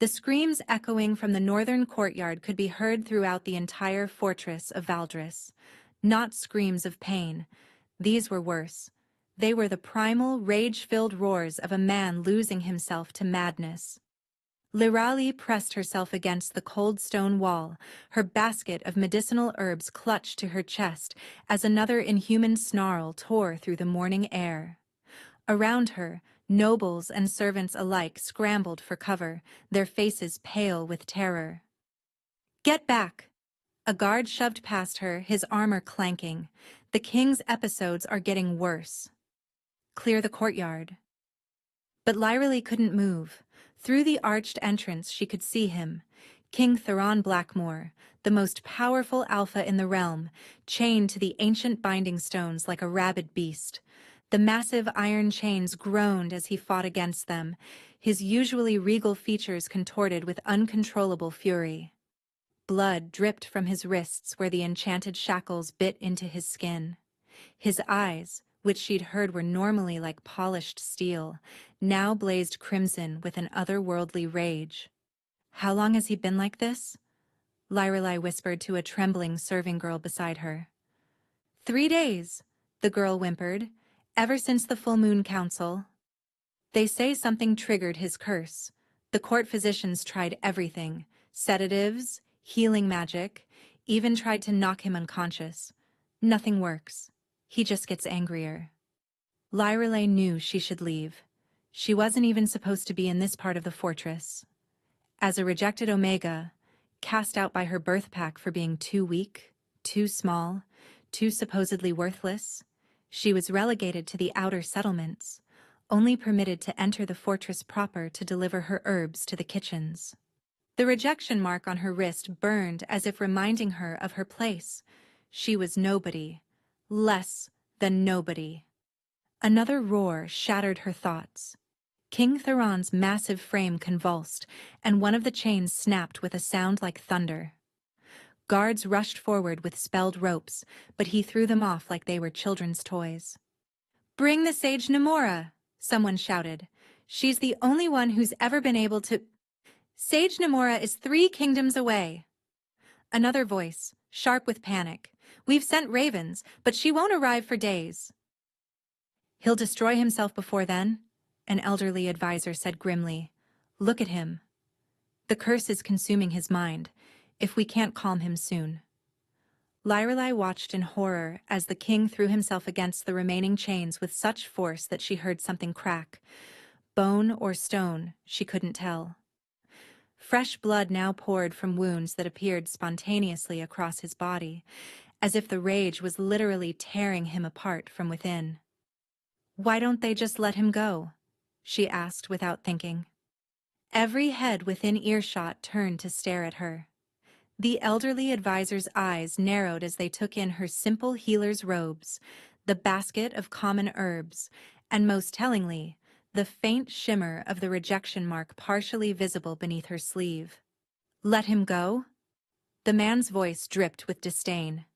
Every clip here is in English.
The screams echoing from the northern courtyard could be heard throughout the entire fortress of Valdris. Not screams of pain. These were worse. They were the primal, rage-filled roars of a man losing himself to madness. Lirali pressed herself against the cold stone wall, her basket of medicinal herbs clutched to her chest as another inhuman snarl tore through the morning air. Around her, nobles and servants alike scrambled for cover, their faces pale with terror. "Get back!" A guard shoved past her, his armor clanking. "The king's episodes are getting worse." "Clear the courtyard." But Lyrali couldn't move. Through the arched entrance she could see him, King Theron Blackmore, the most powerful alpha in the realm, chained to the ancient binding stones like a rabid beast. The massive iron chains groaned as he fought against them, his usually regal features contorted with uncontrollable fury. Blood dripped from his wrists where the enchanted shackles bit into his skin. His eyes, which she'd heard were normally like polished steel, now blazed crimson with an otherworldly rage. "How long has he been like this?" Lyrali whispered to a trembling serving girl beside her. 3 days, the girl whimpered, "ever since the full moon council." "They say something triggered his curse. The court physicians tried everything, sedatives, healing magic, even tried to knock him unconscious. Nothing works. He just gets angrier." Lyrali knew she should leave. She wasn't even supposed to be in this part of the fortress. As a rejected Omega, cast out by her birth pack for being too weak, too small, too supposedly worthless, she was relegated to the outer settlements, only permitted to enter the fortress proper to deliver her herbs to the kitchens. The rejection mark on her wrist burned as if reminding her of her place. She was nobody. Less than nobody. Another roar shattered her thoughts. King Theron's massive frame convulsed, and one of the chains snapped with a sound like thunder. Guards rushed forward with spelled ropes, but he threw them off like they were children's toys. "Bring the Sage Nemora!" someone shouted. "She's the only one who's ever been able to—" "Sage Nemora is 3 kingdoms away." Another voice, sharp with panic. "We've sent ravens, but she won't arrive for days." "He'll destroy himself before then," an elderly advisor said grimly. "Look at him. The curse is consuming his mind, if we can't calm him soon." Lyrali watched in horror as the king threw himself against the remaining chains with such force that she heard something crack. Bone or stone, she couldn't tell. Fresh blood now poured from wounds that appeared spontaneously across his body, as if the rage was literally tearing him apart from within. "Why don't they just let him go?" she asked without thinking. Every head within earshot turned to stare at her. The elderly advisor's eyes narrowed as they took in her simple healer's robes, the basket of common herbs, and most tellingly, the faint shimmer of the rejection mark partially visible beneath her sleeve. "Let him go?" The man's voice dripped with disdain.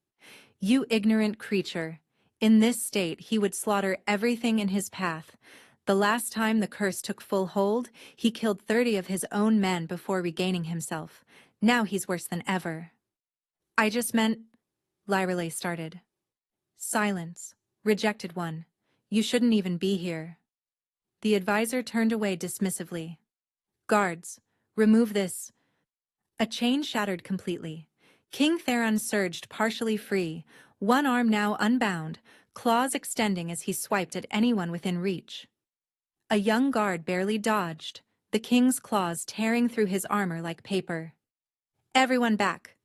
"You ignorant creature. In this state, he would slaughter everything in his path. The last time the curse took full hold, he killed 30 of his own men before regaining himself. Now he's worse than ever." "I just meant—" Lyrali started. "Silence. Rejected one. You shouldn't even be here." The advisor turned away dismissively. "Guards, remove this." A chain shattered completely. King Theron surged partially free, one arm now unbound, claws extending as he swiped at anyone within reach. A young guard barely dodged, the king's claws tearing through his armor like paper. "Everyone back!"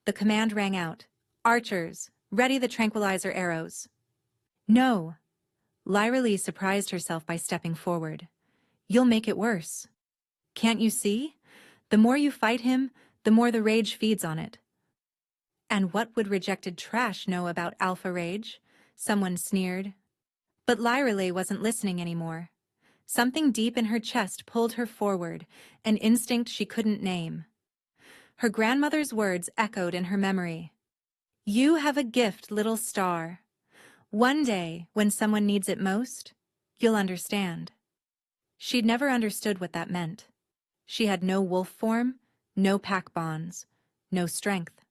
The command rang out. "Archers, ready the tranquilizer arrows." "No!" Lyrali surprised herself by stepping forward. "You'll make it worse. Can't you see? The more you fight him, the more the rage feeds on it." "And what would rejected trash know about alpha rage?" someone sneered. But Lyrali wasn't listening anymore. Something deep in her chest pulled her forward, an instinct she couldn't name. Her grandmother's words echoed in her memory. "You have a gift, little star. One day, when someone needs it most, you'll understand." She'd never understood what that meant. She had no wolf form, no pack bonds, no strength.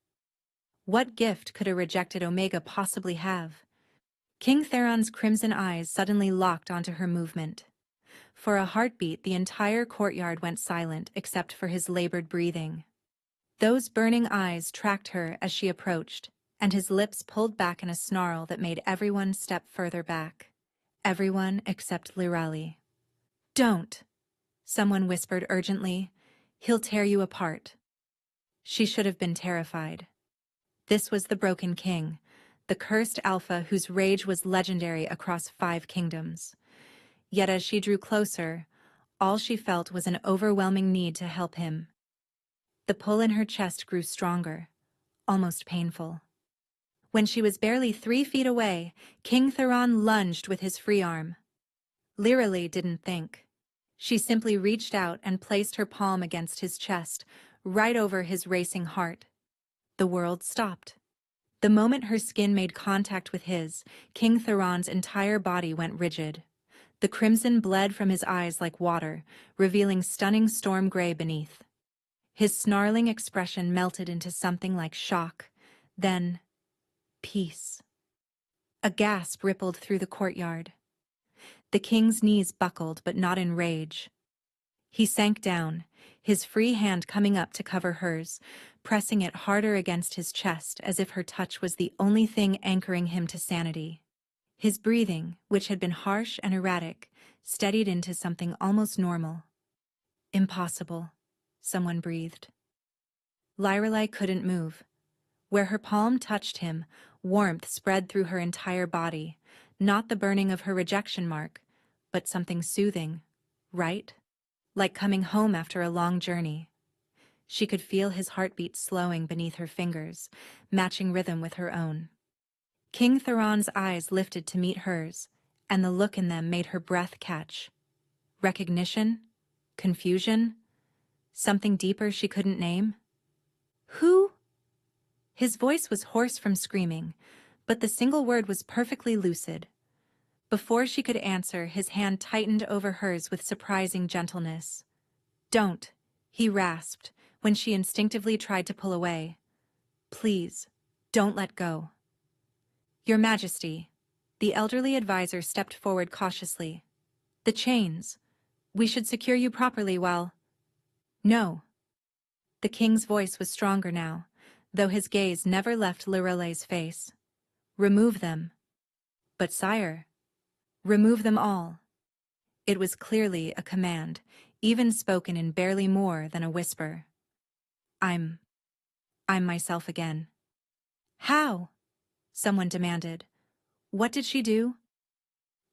What gift could a rejected Omega possibly have? King Theron's crimson eyes suddenly locked onto her movement. For a heartbeat, the entire courtyard went silent except for his labored breathing. Those burning eyes tracked her as she approached, and his lips pulled back in a snarl that made everyone step further back. Everyone except Lirali. "Don't!" someone whispered urgently. "He'll tear you apart." She should have been terrified. This was the Broken King, the cursed Alpha whose rage was legendary across 5 kingdoms. Yet as she drew closer, all she felt was an overwhelming need to help him. The pull in her chest grew stronger, almost painful. When she was barely 3 feet away, King Theron lunged with his free arm. Lirali didn't think. She simply reached out and placed her palm against his chest, right over his racing heart. The world stopped. The moment her skin made contact with his, King Theron's entire body went rigid. The crimson bled from his eyes like water, revealing stunning storm gray beneath. His snarling expression melted into something like shock, then peace. A gasp rippled through the courtyard. The king's knees buckled, but not in rage. He sank down, his free hand coming up to cover hers, pressing it harder against his chest as if her touch was the only thing anchoring him to sanity. His breathing, which had been harsh and erratic, steadied into something almost normal. "Impossible," someone breathed. Lirelai couldn't move. Where her palm touched him, warmth spread through her entire body, not the burning of her rejection mark, but something soothing, right? Like coming home after a long journey. She could feel his heartbeat slowing beneath her fingers, matching rhythm with her own. King Theron's eyes lifted to meet hers, and the look in them made her breath catch. Recognition? Confusion? Something deeper she couldn't name? "Who?" His voice was hoarse from screaming, but the single word was perfectly lucid. Before she could answer, his hand tightened over hers with surprising gentleness. "Don't," he rasped, when she instinctively tried to pull away. "Please, don't let go." "Your Majesty." The elderly advisor stepped forward cautiously. "The chains. We should secure you properly while—" "No." The king's voice was stronger now, though his gaze never left Lirelai's face. "Remove them." "But sire." "Remove them all." It was clearly a command, even spoken in barely more than a whisper. I'm myself again." "How?" someone demanded. "What did she do?"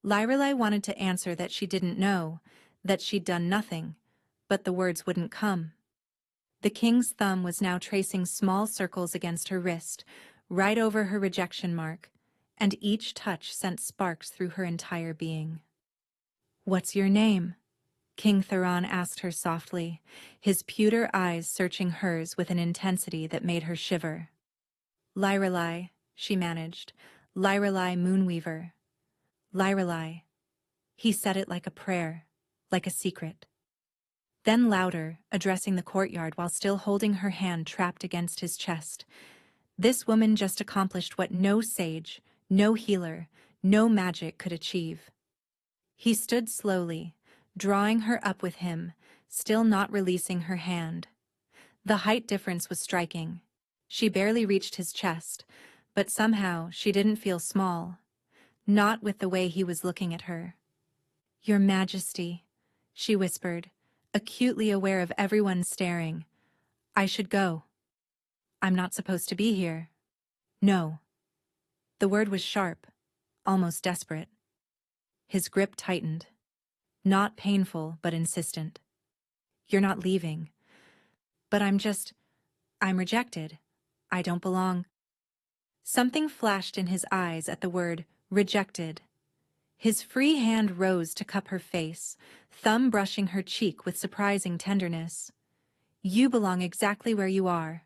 Lirelai wanted to answer that she didn't know, that she'd done nothing, but the words wouldn't come. The king's thumb was now tracing small circles against her wrist, right over her rejection mark, and each touch sent sparks through her entire being. "What's your name?" King Theron asked her softly, his pewter eyes searching hers with an intensity that made her shiver. "Lirelai," she managed. "Lirelai Moonweaver." "Lirelai." He said it like a prayer, like a secret. Then louder, addressing the courtyard while still holding her hand trapped against his chest. "This woman just accomplished what no sage, no healer, no magic could achieve." He stood slowly, drawing her up with him, still not releasing her hand. The height difference was striking. She barely reached his chest, but somehow she didn't feel small. Not with the way he was looking at her. "Your Majesty," she whispered, acutely aware of everyone staring. "I should go. I'm not supposed to be here." "No." The word was sharp, almost desperate. His grip tightened. Not painful, but insistent. "You're not leaving." "But I'm rejected. I don't belong." Something flashed in his eyes at the word rejected. His free hand rose to cup her face, thumb brushing her cheek with surprising tenderness. "You belong exactly where you are."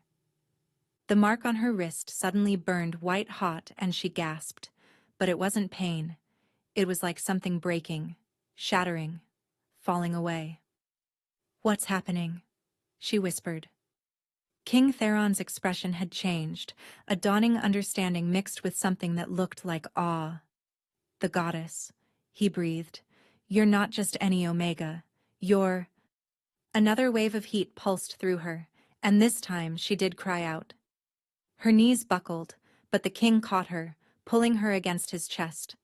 The mark on her wrist suddenly burned white hot and she gasped. But it wasn't pain. It was like something breaking, shattering, falling away. What's happening? She whispered. King Theron's expression had changed, a dawning understanding mixed with something that looked like awe. The goddess, he breathed. You're not just any Omega. You're... Another wave of heat pulsed through her, and this time she did cry out. Her knees buckled, but the king caught her, pulling her against his chest.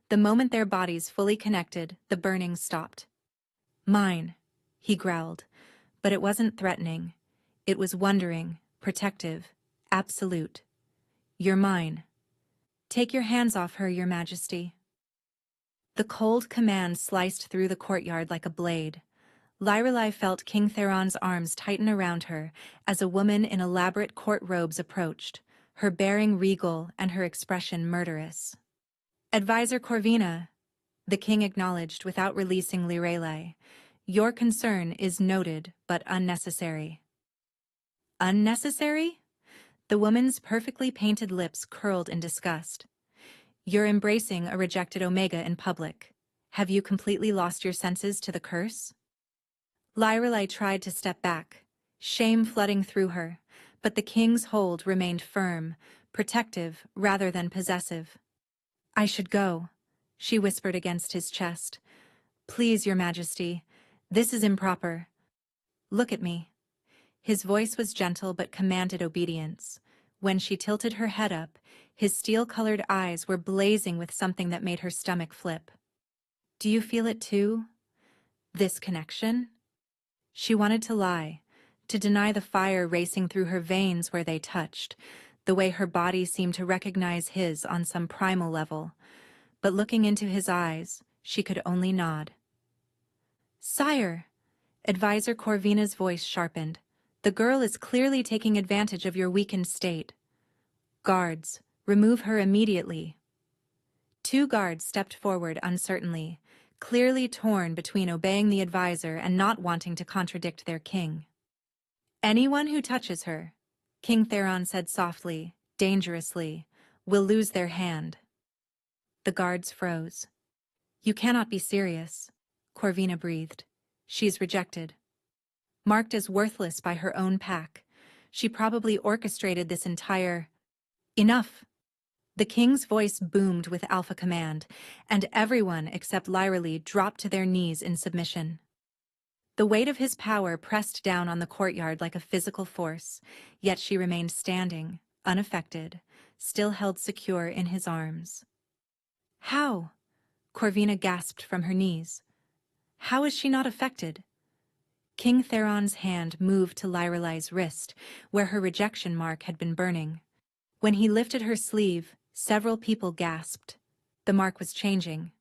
The moment their bodies fully connected, the burning stopped. Mine, he growled, but it wasn't threatening. It was wondering, protective, absolute. You're mine. Take your hands off her, Your Majesty. The cold command sliced through the courtyard like a blade. Lyrelai felt King Theron's arms tighten around her as a woman in elaborate court robes approached, her bearing regal and her expression murderous. Advisor Corvina, the king acknowledged without releasing Lyrelai. Your concern is noted but unnecessary. Unnecessary? The woman's perfectly painted lips curled in disgust. You're embracing a rejected Omega in public. Have you completely lost your senses to the curse? Lyrelai tried to step back, shame flooding through her, but the king's hold remained firm, protective rather than possessive. I should go, she whispered against his chest. Please, Your Majesty, this is improper. Look at me. His voice was gentle but commanded obedience. When she tilted her head up, his steel-colored eyes were blazing with something that made her stomach flip. Do you feel it too? This connection? She wanted to lie, to deny the fire racing through her veins where they touched, the way her body seemed to recognize his on some primal level. But looking into his eyes, she could only nod. Sire! Advisor Corvina's voice sharpened. The girl is clearly taking advantage of your weakened state. Guards, remove her immediately. 2 guards stepped forward uncertainly, clearly torn between obeying the advisor and not wanting to contradict their king. Anyone who touches her, King Theron said softly, dangerously, will lose their hand. The guards froze. You cannot be serious, Corvina breathed. She's rejected. Marked as worthless by her own pack, she probably orchestrated this entire... Enough! The king's voice boomed with alpha command, and everyone except Lyrelai dropped to their knees in submission. The weight of his power pressed down on the courtyard like a physical force, yet she remained standing, unaffected, still held secure in his arms. How? Corvina gasped from her knees. How is she not affected? King Theron's hand moved to Lyrelai's wrist, where her rejection mark had been burning. When he lifted her sleeve, several people gasped. The mark was changing.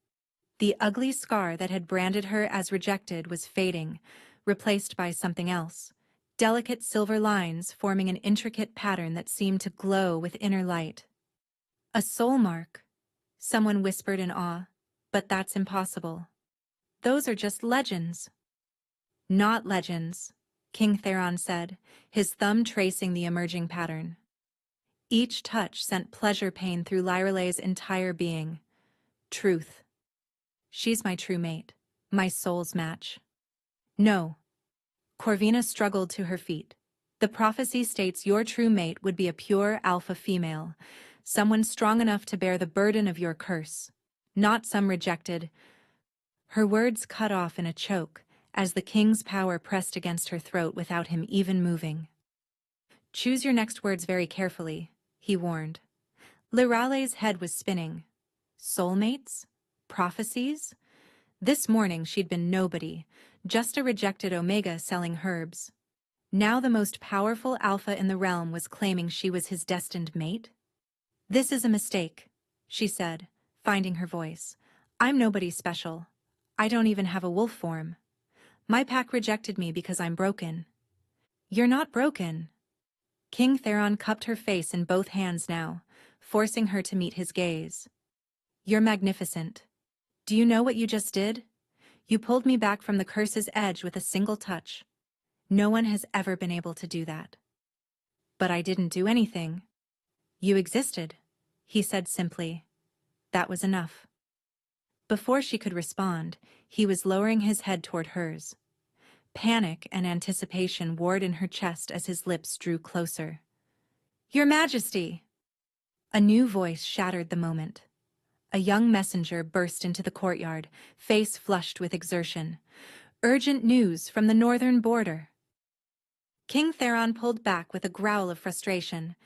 The ugly scar that had branded her as rejected was fading, replaced by something else. Delicate silver lines forming an intricate pattern that seemed to glow with inner light. A soul mark, someone whispered in awe. But that's impossible. Those are just legends. Not legends, King Theron said, his thumb tracing the emerging pattern. Each touch sent pleasure-pain through Lyrelai's entire being. Truth. She's my true mate, my soul's match. No. Corvina struggled to her feet. The prophecy states your true mate would be a pure alpha female, someone strong enough to bear the burden of your curse, not some rejected... Her words cut off in a choke, as the king's power pressed against her throat without him even moving. Choose your next words very carefully, he warned. Lyrelai's head was spinning. Soulmates? Prophecies? This morning she'd been nobody, just a rejected Omega selling herbs. Now the most powerful alpha in the realm was claiming she was his destined mate? This is a mistake, she said, finding her voice. I'm nobody special. I don't even have a wolf form. My pack rejected me because I'm broken. You're not broken. King Theron cupped her face in both hands now, forcing her to meet his gaze. You're magnificent. Do you know what you just did? You pulled me back from the curse's edge with a single touch. No one has ever been able to do that. But I didn't do anything. You existed, he said simply. That was enough. Before she could respond, he was lowering his head toward hers. Panic and anticipation warred in her chest as his lips drew closer. "Your Majesty!" A new voice shattered the moment. A young messenger burst into the courtyard, face flushed with exertion. "Urgent news from the northern border." King Theron pulled back with a growl of frustration.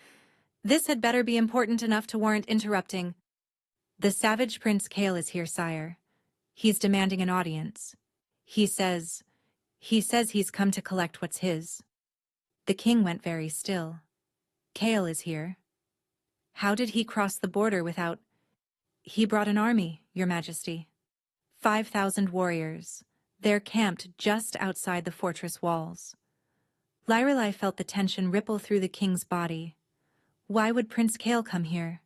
This had better be important enough to warrant interrupting. "The savage Prince Kael is here, sire. He's demanding an audience. He says he's come to collect what's his." The king went very still. "Kael is here. How did he cross the border without—" "He brought an army, Your Majesty. 5,000 warriors. They're camped just outside the fortress walls." Lyrelai felt the tension ripple through the king's body. "Why would Prince Kael come here?"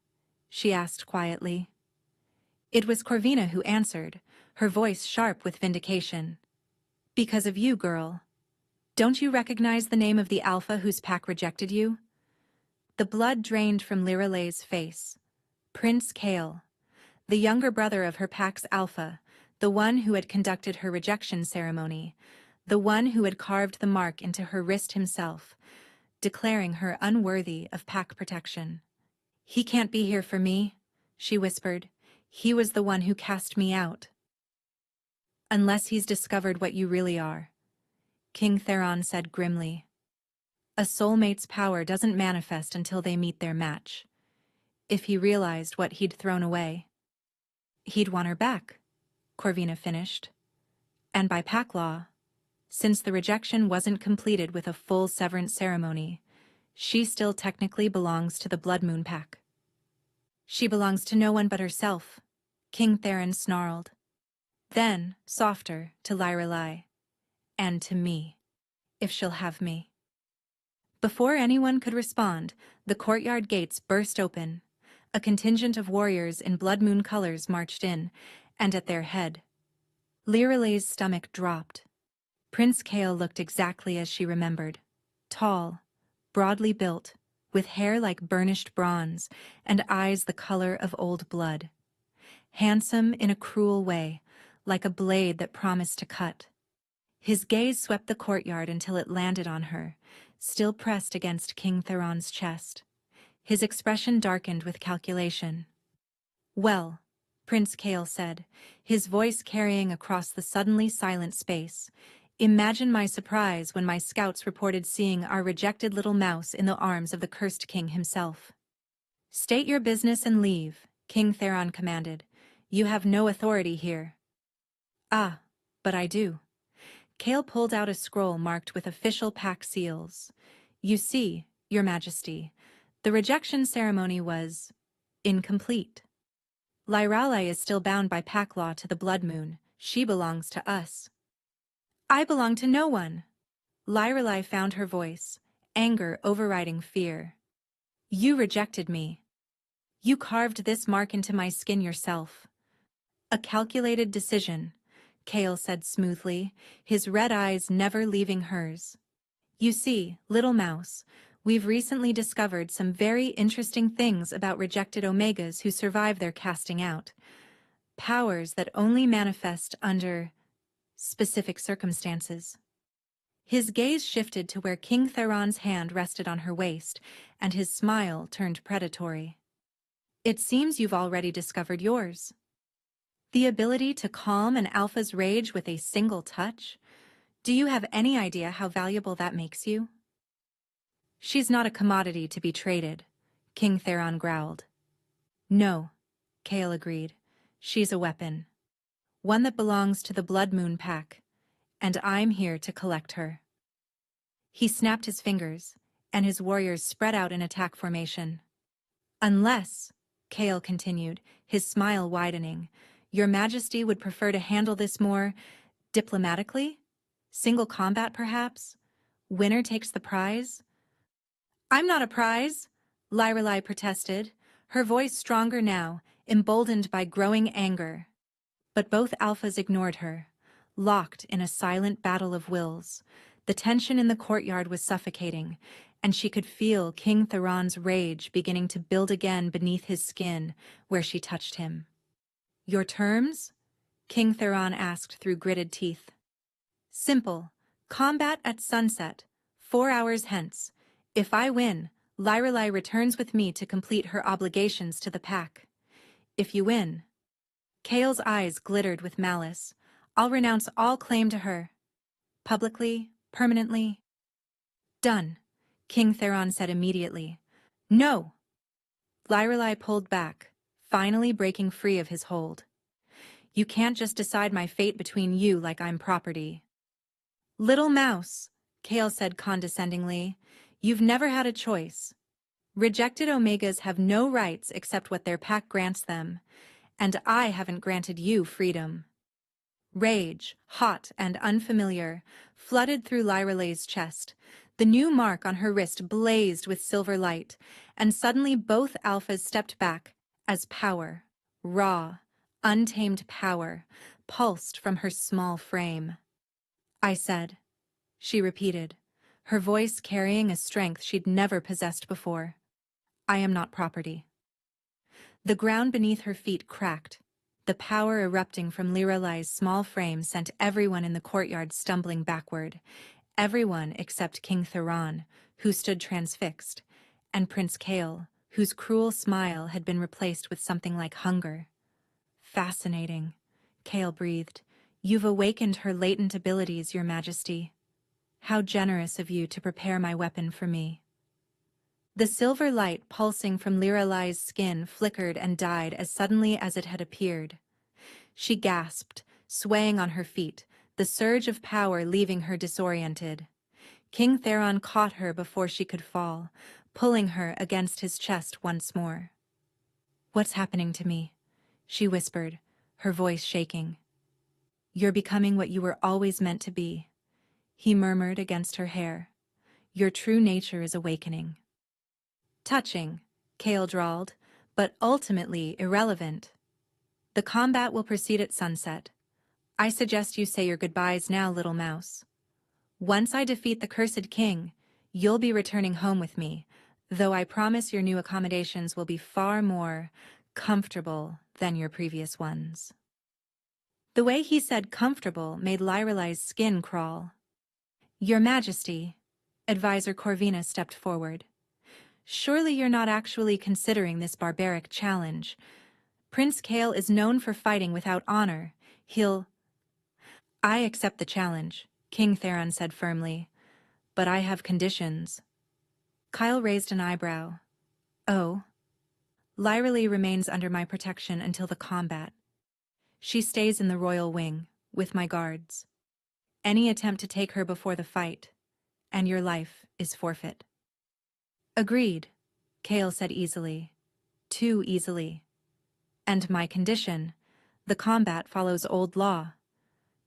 she asked quietly. It was Corvina who answered, her voice sharp with vindication. "Because of you, girl. Don't you recognize the name of the Alpha whose pack rejected you?" The blood drained from Lyrelai's face. Prince Kael, the younger brother of her pack's Alpha, the one who had conducted her rejection ceremony, the one who had carved the mark into her wrist himself, declaring her unworthy of pack protection. "He can't be here for me," she whispered. "He was the one who cast me out." "Unless he's discovered what you really are," King Theron said grimly. "A soulmate's power doesn't manifest until they meet their match. If he realized what he'd thrown away—" "He'd want her back," Corvina finished. "And by pack law, since the rejection wasn't completed with a full severance ceremony, she still technically belongs to the Blood Moon Pack." "She belongs to no one but herself," King Theron snarled. Then, softer, to Lyrelai. "And to me, if she'll have me." Before anyone could respond, the courtyard gates burst open. A contingent of warriors in Blood Moon colors marched in, and at their head. Lyrelai's stomach dropped. Prince Kael looked exactly as she remembered. Tall, broadly built, with hair like burnished bronze, and eyes the color of old blood. Handsome in a cruel way, like a blade that promised to cut. His gaze swept the courtyard until it landed on her, still pressed against King Theron's chest. His expression darkened with calculation. "Well," Prince Kael said, his voice carrying across the suddenly silent space, "imagine my surprise when my scouts reported seeing our rejected little mouse in the arms of the cursed king himself." "State your business and leave," King Theron commanded. "You have no authority here." "Ah, but I do." Kael pulled out a scroll marked with official pack seals. "You see, Your Majesty, the rejection ceremony was incomplete. Lyrelai is still bound by pack law to the Blood Moon. She belongs to us." "I belong to no one." Lyrelai found her voice, anger overriding fear. "You rejected me. You carved this mark into my skin yourself." "A calculated decision," Kael said smoothly, his red eyes never leaving hers. "You see, little mouse, we've recently discovered some very interesting things about rejected Omegas who survive their casting out. Powers that only manifest under specific circumstances." His gaze shifted to where King Theron's hand rested on her waist, and his smile turned predatory. "It seems you've already discovered yours. The ability to calm an alpha's rage with a single touch? Do you have any idea how valuable that makes you?" "She's not a commodity to be traded," King Theron growled. "No," Kael agreed. "She's a weapon. One that belongs to the Blood Moon Pack, and I'm here to collect her." He snapped his fingers, and his warriors spread out in attack formation. "Unless," Kael continued, his smile widening, "Your Majesty would prefer to handle this more diplomatically? Single combat, perhaps? Winner takes the prize?" "I'm not a prize," Lyrelai protested, her voice stronger now, emboldened by growing anger. But both alphas ignored her, locked in a silent battle of wills. The tension in the courtyard was suffocating, and she could feel King Theron's rage beginning to build again beneath his skin where she touched him. "Your terms?" King Theron asked through gritted teeth. "Simple," Combat at sunset, 4 hours hence. If I win, Lyrelei returns with me to complete her obligations to the pack. If you win. Kale's eyes glittered with malice. I'll renounce all claim to her. Publicly, permanently. Done, King Theron said immediately. No! Lyrelei pulled back, finally breaking free of his hold. You can't just decide my fate between you like I'm property. Little mouse, Kale said condescendingly, you've never had a choice. Rejected Omegas have no rights except what their pack grants them, and I haven't granted you freedom. Rage, hot and unfamiliar, flooded through Lyrelei's chest. The new mark on her wrist blazed with silver light, and suddenly both alphas stepped back as power, raw, untamed power, pulsed from her small frame. I said, she repeated, her voice carrying a strength she'd never possessed before. I am not property. The ground beneath her feet cracked. The power erupting from Lyrelei's small frame sent everyone in the courtyard stumbling backward. Everyone except King Theron, who stood transfixed, and Prince Kale, whose cruel smile had been replaced with something like hunger. Fascinating, Kale breathed. You've awakened her latent abilities, Your Majesty. How generous of you to prepare my weapon for me. The silver light pulsing from Lyrelei's skin flickered and died as suddenly as it had appeared. She gasped, swaying on her feet, the surge of power leaving her disoriented. King Theron caught her before she could fall, pulling her against his chest once more. What's happening to me? She whispered, her voice shaking. You're becoming what you were always meant to be, he murmured against her hair. Your true nature is awakening. Touching, Kale drawled, but ultimately irrelevant. The combat will proceed at sunset. I suggest you say your goodbyes now, little mouse. Once I defeat the cursed king, you'll be returning home with me, though I promise your new accommodations will be far more comfortable than your previous ones. The way he said comfortable made Lyrelei's skin crawl. Your Majesty, Advisor Corvina stepped forward. Surely you're not actually considering this barbaric challenge. Prince Kale is known for fighting without honor. I accept the challenge, King Theron said firmly. But I have conditions. Kyle raised an eyebrow. Oh. Lyrelei remains under my protection until the combat. She stays in the royal wing, with my guards. Any attempt to take her before the fight, and your life is forfeit. Agreed, Kale said easily. Too easily. And my condition, the combat follows old law.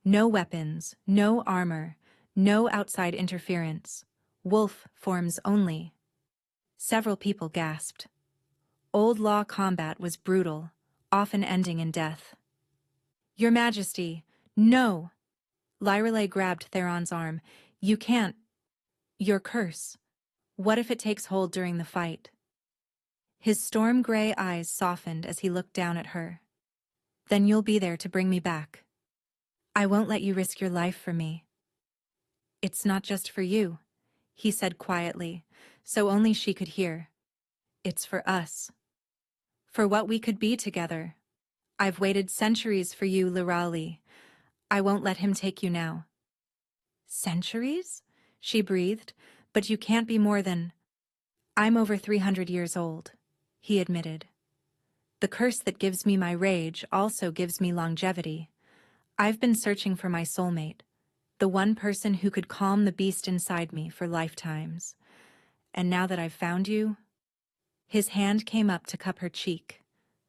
No weapons, no armor, no outside interference. Wolf forms only. Several people gasped. Old law combat was brutal, often ending in death. Your Majesty, no! Lyrelei grabbed Theron's arm. You can't. Your curse. What if it takes hold during the fight? His storm-gray eyes softened as he looked down at her. Then you'll be there to bring me back. I won't let you risk your life for me. It's not just for you, he said quietly, so only she could hear. It's for us. For what we could be together. I've waited centuries for you, Lyrali. I won't let him take you now. Centuries? She breathed, but you can't be more than... I'm over 300 years old, he admitted. The curse that gives me my rage also gives me longevity. I've been searching for my soulmate, the one person who could calm the beast inside me for lifetimes. And now that I've found you... His hand came up to cup her cheek,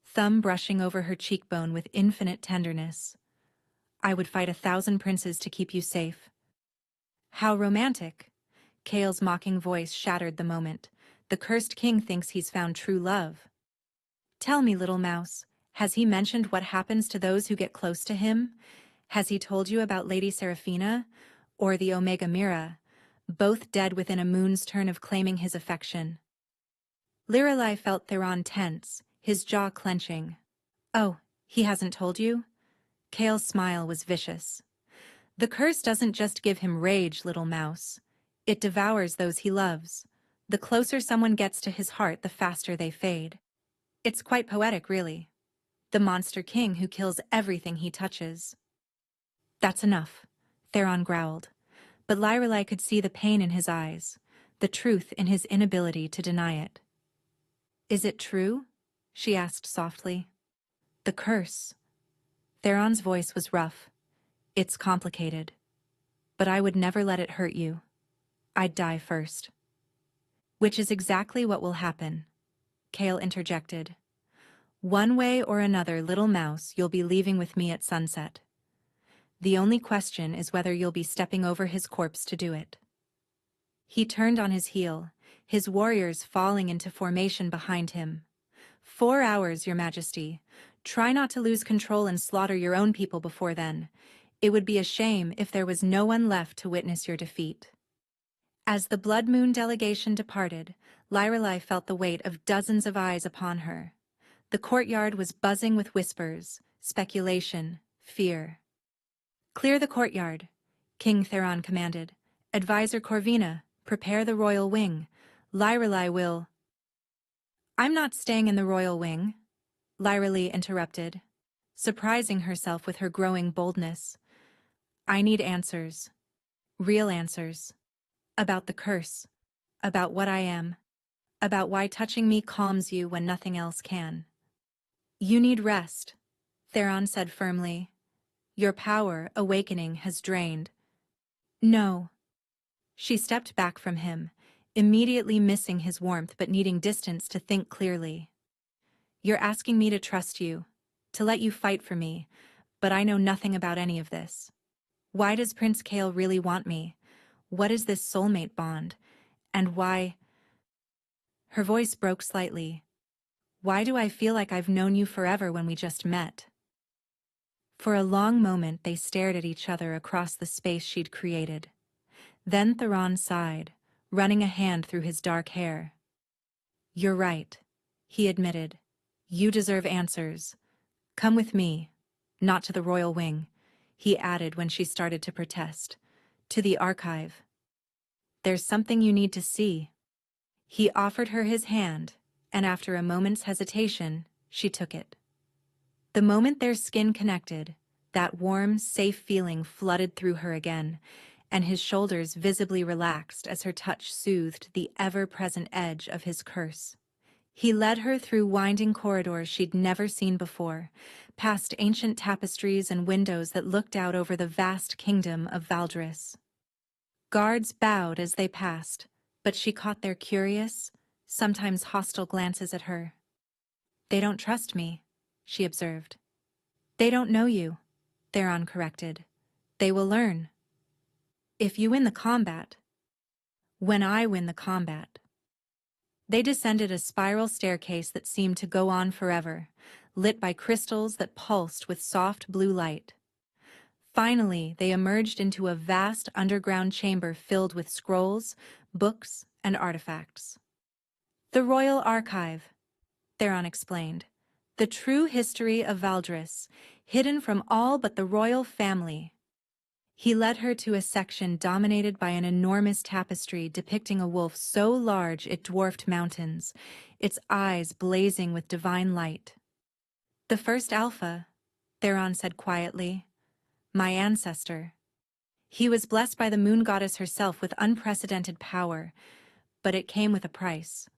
thumb brushing over her cheekbone with infinite tenderness. I would fight 1,000 princes to keep you safe. How romantic! Kale's mocking voice shattered the moment. The cursed king thinks he's found true love. Tell me, little mouse, has he mentioned what happens to those who get close to him? Has he told you about Lady Seraphina, or the Omega Mira, both dead within a moon's turn of claiming his affection? Lyrelei felt Theron tense, his jaw clenching. Oh, he hasn't told you? Kale's smile was vicious. The curse doesn't just give him rage, little mouse. It devours those he loves. The closer someone gets to his heart, the faster they fade. It's quite poetic, really. The monster king who kills everything he touches. That's enough, Theron growled. But Lyrelai could see the pain in his eyes, the truth in his inability to deny it. Is it true? She asked softly. The curse. Theron's voice was rough. It's complicated. But I would never let it hurt you. I'd die first. Which is exactly what will happen, Kale interjected. One way or another, little mouse, you'll be leaving with me at sunset. The only question is whether you'll be stepping over his corpse to do it. He turned on his heel, his warriors falling into formation behind him. 4 hours, Your Majesty. Try not to lose control and slaughter your own people before then. It would be a shame if there was no one left to witness your defeat. As the Blood Moon delegation departed, Lyrelai felt the weight of dozens of eyes upon her. The courtyard was buzzing with whispers, speculation, fear. Clear the courtyard, King Theron commanded. Advisor Corvina, prepare the royal wing. Lyrelai will... I'm not staying in the royal wing, Lyrelai interrupted, surprising herself with her growing boldness. I need answers. Real answers. About the curse. About what I am. About why touching me calms you when nothing else can. You need rest, Theron said firmly. Your power, awakening, has drained. No. She stepped back from him, immediately missing his warmth but needing distance to think clearly. You're asking me to trust you, to let you fight for me, but I know nothing about any of this. Why does Prince Kale really want me? What is this soulmate bond? And why... Her voice broke slightly. Why do I feel like I've known you forever when we just met? For a long moment they stared at each other across the space she'd created. Then Theron sighed, running a hand through his dark hair. You're right, he admitted. You deserve answers. Come with me. Not to the royal wing, he added when she started to protest. To the archive. There's something you need to see. He offered her his hand, and after a moment's hesitation, she took it. The moment their skin connected, that warm, safe feeling flooded through her again, and his shoulders visibly relaxed as her touch soothed the ever-present edge of his curse. He led her through winding corridors she'd never seen before, past ancient tapestries and windows that looked out over the vast kingdom of Valdris. Guards bowed as they passed, but she caught their curious, sometimes hostile glances at her. They don't trust me, she observed. They don't know you, Theron corrected. They will learn. If you win the combat. When I win the combat. They descended a spiral staircase that seemed to go on forever, lit by crystals that pulsed with soft blue light. Finally, they emerged into a vast underground chamber filled with scrolls, books, and artifacts. The Royal Archive, Theron explained. The true history of Valdris, hidden from all but the royal family. He led her to a section dominated by an enormous tapestry depicting a wolf so large it dwarfed mountains, its eyes blazing with divine light. The first Alpha, Theron said quietly. My ancestor. He was blessed by the moon goddess herself with unprecedented power, but it came with a price.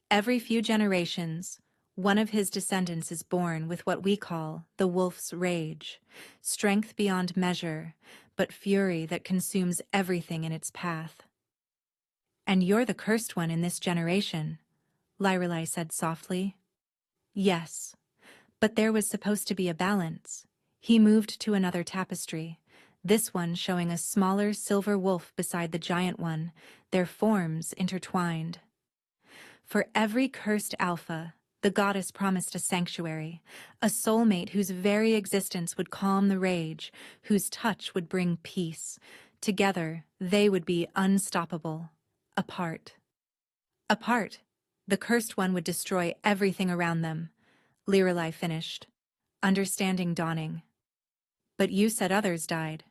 Every few generations, one of his descendants is born with what we call the wolf's rage, strength beyond measure, but fury that consumes everything in its path. And you're the cursed one in this generation, Lyrelai said softly. Yes, but there was supposed to be a balance. He moved to another tapestry, this one showing a smaller silver wolf beside the giant one, their forms intertwined. For every cursed alpha, the goddess promised a sanctuary, a soulmate whose very existence would calm the rage, whose touch would bring peace. Together, they would be unstoppable. Apart. Apart, the cursed one would destroy everything around them, Lyrelai finished, understanding dawning. But you said others died.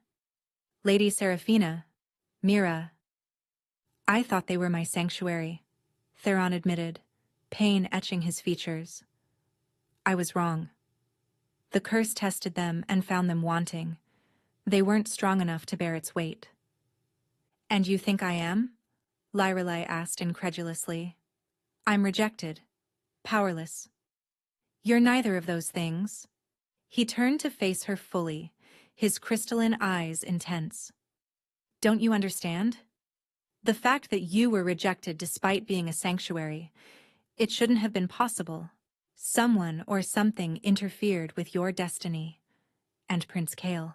Lady Seraphina, Mira. I thought they were my sanctuary, Theron admitted, pain etching his features. I was wrong. The curse tested them and found them wanting. They weren't strong enough to bear its weight. And you think I am? Lyrelai asked incredulously. I'm rejected. Powerless. You're neither of those things. He turned to face her fully, his crystalline eyes intense. Don't you understand? The fact that you were rejected despite being a sanctuary, it shouldn't have been possible. Someone or something interfered with your destiny. And Prince Kael.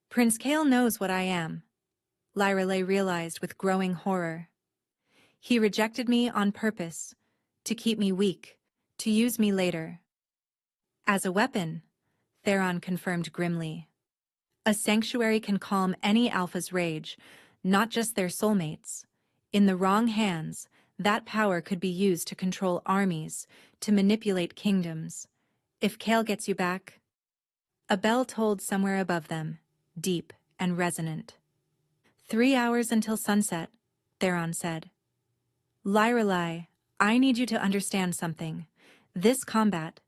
Prince Kael knows what I am, Lyrelai realized with growing horror. He rejected me on purpose, to keep me weak, to use me later. As a weapon, Theron confirmed grimly. A sanctuary can calm any alpha's rage, not just their soulmates. In the wrong hands, that power could be used to control armies, to manipulate kingdoms. If Kael gets you back... A bell tolled somewhere above them, deep and resonant. 3 hours until sunset, Theron said. Lyrelai, I need you to understand something. This combat,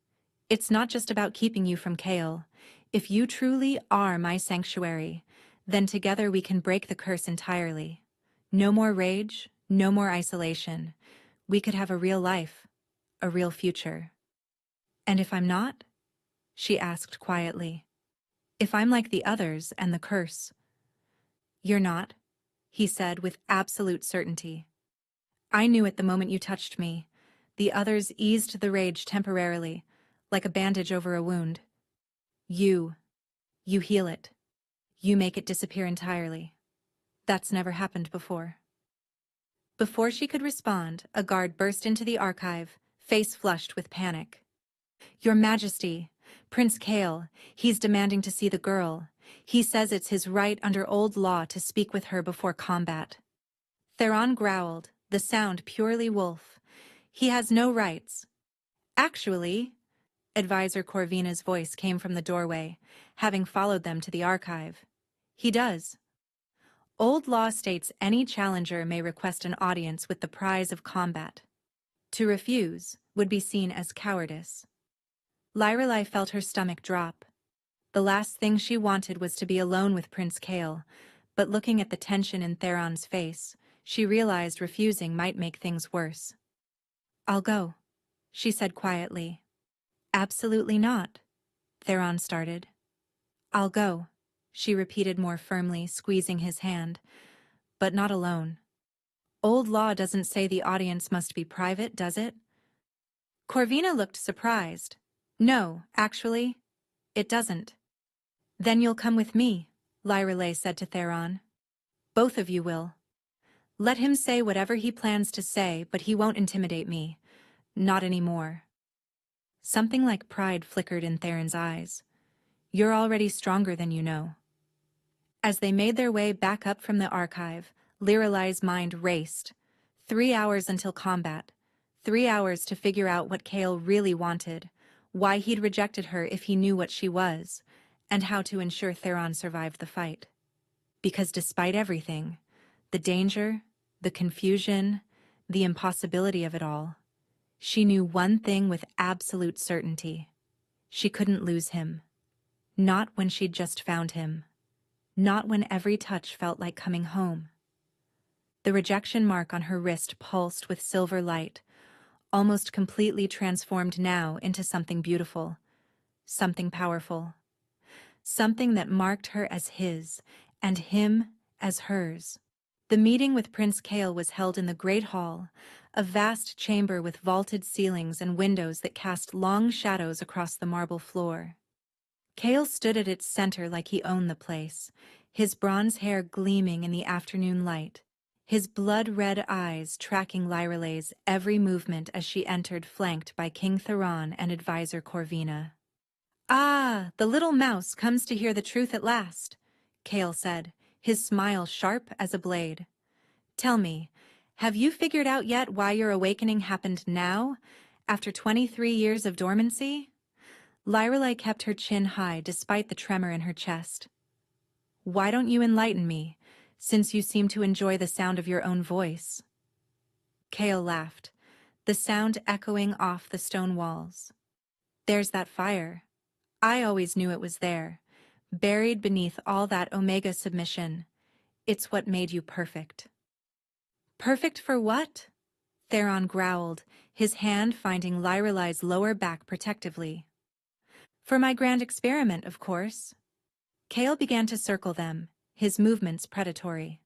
it's not just about keeping you from Kael. If you truly are my sanctuary, then together we can break the curse entirely. No more rage, no more isolation. We could have a real life, a real future. And if I'm not? She asked quietly. If I'm like the others and the curse? You're not, he said with absolute certainty. I knew it the moment you touched me. The others eased the rage temporarily, like a bandage over a wound. You heal it. You make it disappear entirely. That's never happened before. Before she could respond, a guard burst into the archive, face flushed with panic. Your Majesty, Prince Kael, he's demanding to see the girl. He says it's his right under old law to speak with her before combat. Theron growled, the sound purely wolf. He has no rights. Actually, Advisor Corvina's voice came from the doorway, having followed them to the archive. He does. Old law states any challenger may request an audience with the prize of combat. To refuse would be seen as cowardice. Lyrelai felt her stomach drop. The last thing she wanted was to be alone with Prince Kael, but looking at the tension in Theron's face, she realized refusing might make things worse. I'll go, she said quietly. Absolutely not, Theron started. I'll go, she repeated more firmly, squeezing his hand. But not alone. Old law doesn't say the audience must be private, does it? Corvina looked surprised. No, actually, it doesn't. Then you'll come with me, Lyrelai said to Theron. Both of you will. Let him say whatever he plans to say, but he won't intimidate me. Not anymore. Something like pride flickered in Theron's eyes. You're already stronger than you know. As they made their way back up from the archive, Lyrelai's mind raced. 3 hours until combat. 3 hours to figure out what Kael really wanted, why he'd rejected her if he knew what she was, and how to ensure Theron survived the fight. Because despite everything, the danger, the confusion, the impossibility of it all, she knew one thing with absolute certainty. She couldn't lose him. Not when she'd just found him. Not when every touch felt like coming home. The rejection mark on her wrist pulsed with silver light, almost completely transformed now into something beautiful, something powerful. Something that marked her as his, and him as hers. The meeting with Prince Kael was held in the Great Hall, a vast chamber with vaulted ceilings and windows that cast long shadows across the marble floor. Kael stood at its center like he owned the place, his bronze hair gleaming in the afternoon light, his blood-red eyes tracking Lyrelai's every movement as she entered, flanked by King Theron and Advisor Corvina. Ah, the little mouse comes to hear the truth at last, Kael said, his smile sharp as a blade. Tell me, have you figured out yet why your awakening happened now, after 23 years of dormancy? Lyrelai kept her chin high despite the tremor in her chest. Why don't you enlighten me, since you seem to enjoy the sound of your own voice?" Kale laughed, the sound echoing off the stone walls. "There's that fire. I always knew it was there, buried beneath all that Omega submission. It's what made you perfect." "Perfect for what?" Theron growled, his hand finding Lyrelai's lower back protectively. "For my grand experiment, of course." Kale began to circle them, his movements predatory.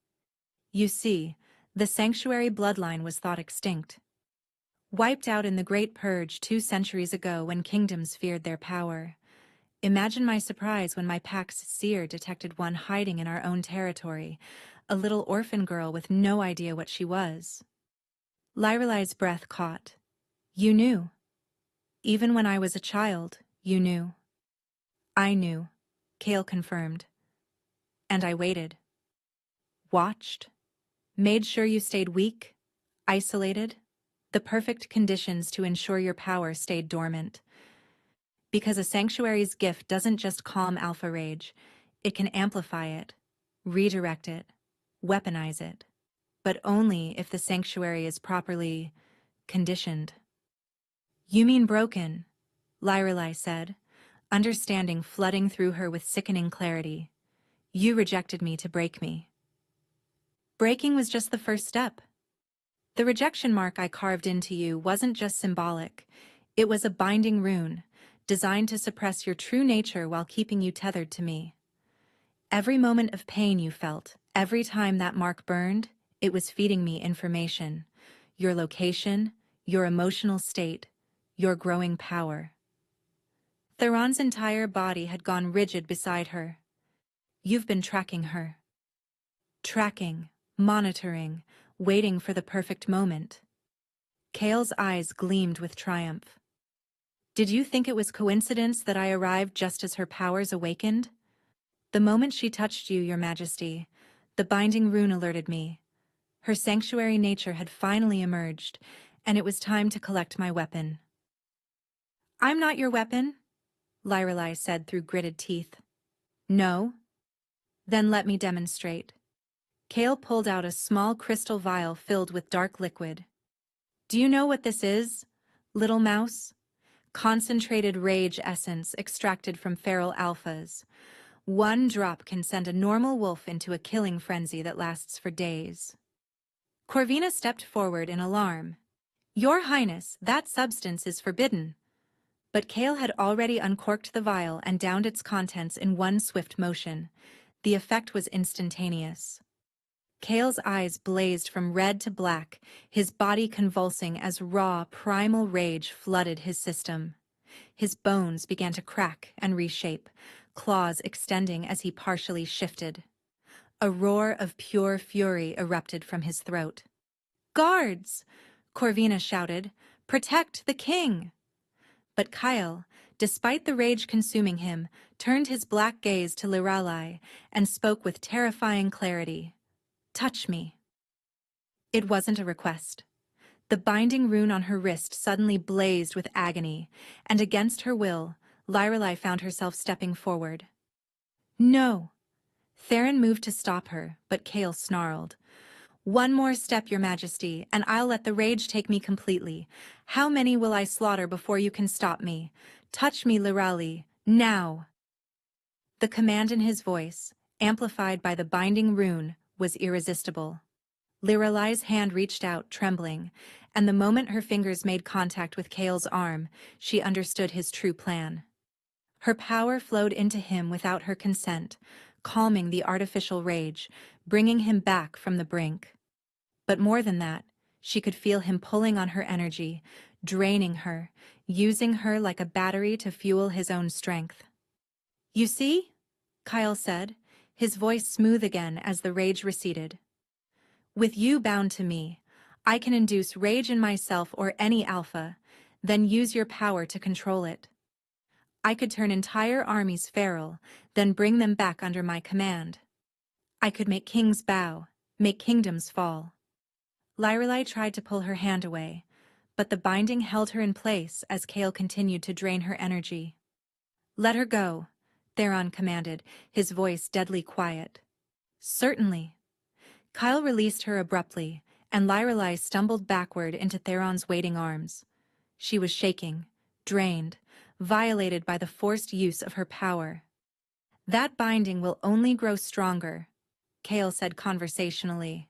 "You see, the sanctuary bloodline was thought extinct. Wiped out in the Great Purge 2 centuries ago when kingdoms feared their power. Imagine my surprise when my Pax seer detected one hiding in our own territory, a little orphan girl with no idea what she was." Lyrelai's breath caught. "You knew. Even when I was a child, you knew." "I knew," Kale confirmed. "And I waited. Watched. Made sure you stayed weak, isolated, the perfect conditions to ensure your power stayed dormant. Because a sanctuary's gift doesn't just calm alpha rage, it can amplify it, redirect it, weaponize it. But only if the sanctuary is properly conditioned." "You mean broken," Lyrelai said, understanding flooding through her with sickening clarity. "You rejected me to break me." "Breaking was just the first step. The rejection mark I carved into you wasn't just symbolic. It was a binding rune, designed to suppress your true nature while keeping you tethered to me. Every moment of pain you felt, every time that mark burned, it was feeding me information. Your location, your emotional state, your growing power." Theron's entire body had gone rigid beside her. "You've been tracking her." Tracking, monitoring, waiting for the perfect moment. Kale's eyes gleamed with triumph. "Did you think it was coincidence that I arrived just as her powers awakened?" "The moment she touched you, Your Majesty, the binding rune alerted me. Her sanctuary nature had finally emerged, and it was time to collect my weapon." "I'm not your weapon," Lyrelai said through gritted teeth. "No? Then let me demonstrate." Kale pulled out a small crystal vial filled with dark liquid. "Do you know what this is, little mouse?" Concentrated rage essence extracted from feral alphas. One drop can send a normal wolf into a killing frenzy that lasts for days. Corvina stepped forward in alarm. "Your Highness, that substance is forbidden." But Kale had already uncorked the vial and downed its contents in one swift motion. The effect was instantaneous. Kale's eyes blazed from red to black, his body convulsing as raw, primal rage flooded his system. His bones began to crack and reshape, claws extending as he partially shifted. A roar of pure fury erupted from his throat. "Guards!" Corvina shouted. "Protect the king!" But Kyle, despite the rage consuming him, turned his black gaze to Lyrelai and spoke with terrifying clarity. "Touch me." It wasn't a request. The binding rune on her wrist suddenly blazed with agony, and against her will, Lyrelai found herself stepping forward. "No!" Theron moved to stop her, but Kale snarled. "One more step, Your Majesty, and I'll let the rage take me completely. How many will I slaughter before you can stop me? Touch me, Lyrelai, now!" The command in his voice, amplified by the binding rune, was irresistible. Lyrelai's hand reached out, trembling, and the moment her fingers made contact with Kale's arm, she understood his true plan. Her power flowed into him without her consent, calming the artificial rage, bringing him back from the brink. But more than that, she could feel him pulling on her energy, draining her, using her like a battery to fuel his own strength. "You see?" Kyle said, his voice smooth again as the rage receded. "With you bound to me, I can induce rage in myself or any alpha, then use your power to control it. I could turn entire armies feral, then bring them back under my command. I could make kings bow, make kingdoms fall." Lyrelai tried to pull her hand away, but the binding held her in place as Kale continued to drain her energy. "Let her go. Theron commanded, his voice deadly quiet. Certainly. Kyle released her abruptly, and Lyrelai stumbled backward into Theron's waiting arms. She was shaking, drained, violated by the forced use of her power. That binding will only grow stronger, Kale said conversationally.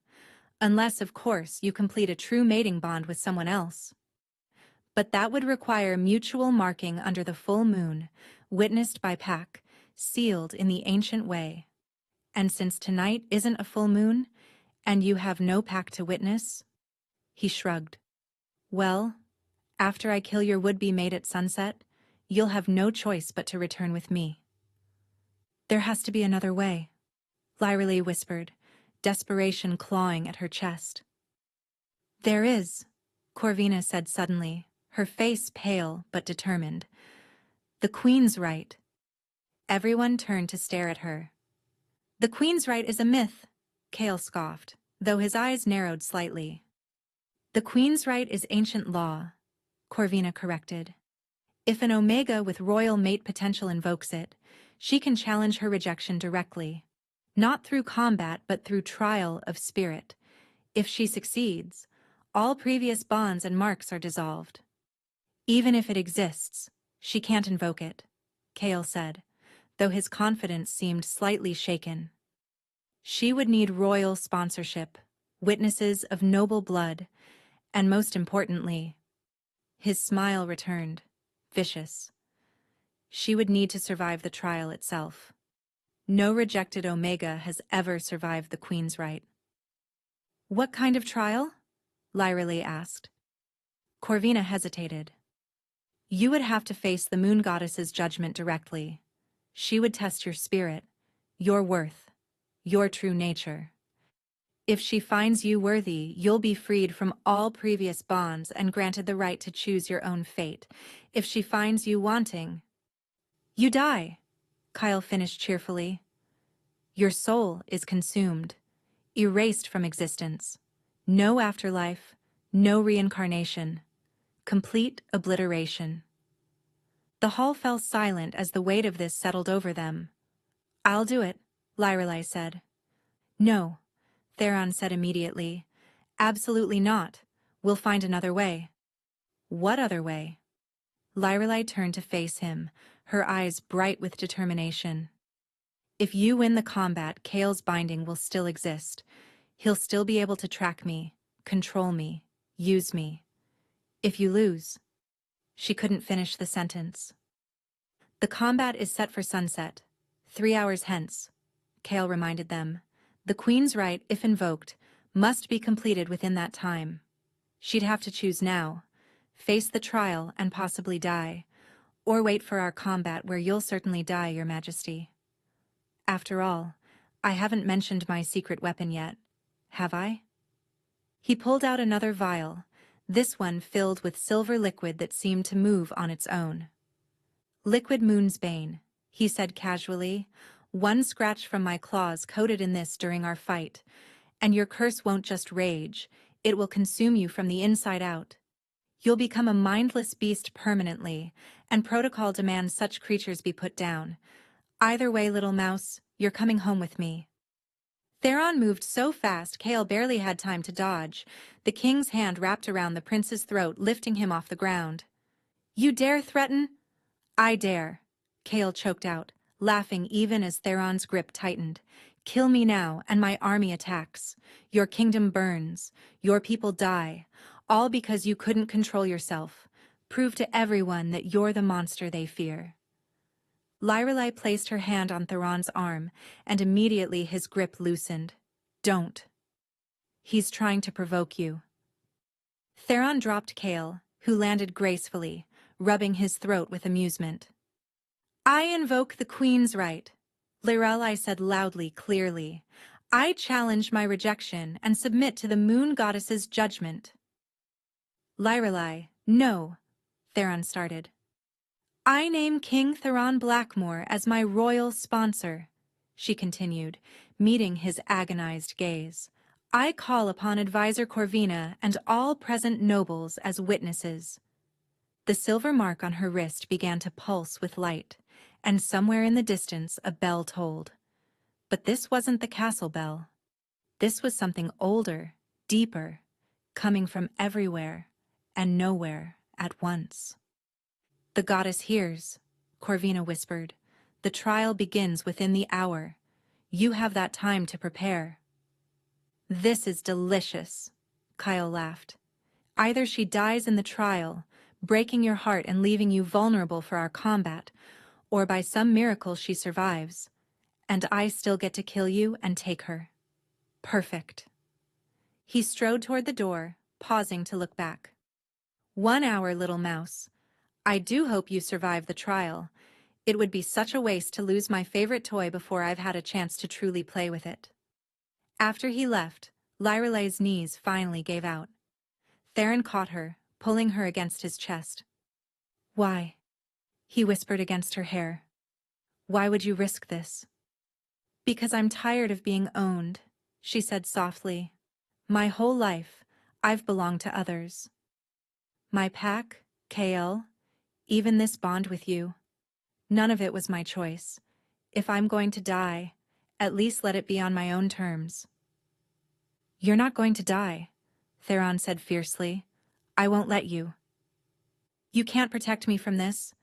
Unless, of course, you complete a true mating bond with someone else. But that would require mutual marking under the full moon, witnessed by Pack, sealed in the ancient way. And since tonight isn't a full moon, and you have no Pack to witness? He shrugged. Well, after I kill your would-be mate at sunset, you'll have no choice but to return with me. There has to be another way, Lyrelai whispered, desperation clawing at her chest. There is, Corvina said suddenly, her face pale but determined. The Queen's right. Everyone turned to stare at her. The Queen's right is a myth, Kale scoffed, though his eyes narrowed slightly. The Queen's right is ancient law, Corvina corrected. If an Omega with royal mate potential invokes it, she can challenge her rejection directly. Not through combat but through trial of spirit. If she succeeds, all previous bonds and marks are dissolved. Even if it exists, she can't invoke it, Kale said, though his confidence seemed slightly shaken. She would need royal sponsorship, witnesses of noble blood, and most importantly, his smile returned, vicious. She would need to survive the trial itself. No rejected Omega has ever survived the Queen's right. What kind of trial? Lyrelai asked. Corvina hesitated. You would have to face the Moon Goddess's judgment directly. She would test your spirit, your worth, your true nature. If she finds you worthy, you'll be freed from all previous bonds and granted the right to choose your own fate. If she finds you wanting, you die, Kyle finished cheerfully. Your soul is consumed, erased from existence. No afterlife, no reincarnation. Complete obliteration. The hall fell silent as the weight of this settled over them. I'll do it, Lyrelai said. No, Theron said immediately. Absolutely not. We'll find another way. What other way? Lyrelai turned to face him, her eyes bright with determination. If you win the combat, Kale's binding will still exist. He'll still be able to track me, control me, use me. If you lose. She couldn't finish the sentence. The combat is set for sunset, 3 hours hence, Kale reminded them. The Queen's right, if invoked, must be completed within that time. She'd have to choose now, face the trial and possibly die, or wait for our combat where you'll certainly die, Your Majesty. After all, I haven't mentioned my secret weapon yet, have I? He pulled out another vial, this one filled with silver liquid that seemed to move on its own. Liquid Moonsbane, he said casually. One scratch from my claws coated in this during our fight, and your curse won't just rage, it will consume you from the inside out. You'll become a mindless beast permanently, and protocol demands such creatures be put down. Either way, little mouse, you're coming home with me. Theron moved so fast Kale barely had time to dodge. The king's hand wrapped around the prince's throat, lifting him off the ground. You dare threaten? I dare, Kale choked out, laughing even as Theron's grip tightened. Kill me now, and my army attacks. Your kingdom burns. Your people die. All because you couldn't control yourself. Prove to everyone that you're the monster they fear. Lyrelai placed her hand on Theron's arm, and immediately his grip loosened. Don't. He's trying to provoke you. Theron dropped Kale, who landed gracefully, rubbing his throat with amusement. I invoke the Queen's right, Lyrelai said loudly, clearly. I challenge my rejection and submit to the Moon Goddess's judgment. Lyrelai, no, Theron started. I name King Theron Blackmore as my royal sponsor, she continued, meeting his agonized gaze. I call upon Advisor Corvina and all present nobles as witnesses. The silver mark on her wrist began to pulse with light, and somewhere in the distance a bell tolled. But this wasn't the castle bell. This was something older, deeper, coming from everywhere and nowhere at once. "The goddess hears," Corvina whispered. "The trial begins within the hour. You have that time to prepare." "This is delicious," Kyle laughed. "Either she dies in the trial, breaking your heart and leaving you vulnerable for our combat, or by some miracle she survives, and I still get to kill you and take her. Perfect." He strode toward the door, pausing to look back. "1 hour, little mouse. I do hope you survive the trial. It would be such a waste to lose my favorite toy before I've had a chance to truly play with it." After he left, Lyralei's knees finally gave out. Theron caught her, pulling her against his chest. "Why?" he whispered against her hair. "Why would you risk this?" "Because I'm tired of being owned," she said softly. "My whole life, I've belonged to others. My pack, KL, even this bond with you. None of it was my choice. If I'm going to die, at least let it be on my own terms." "You're not going to die," Theron said fiercely. "I won't let you. You can't protect me from this.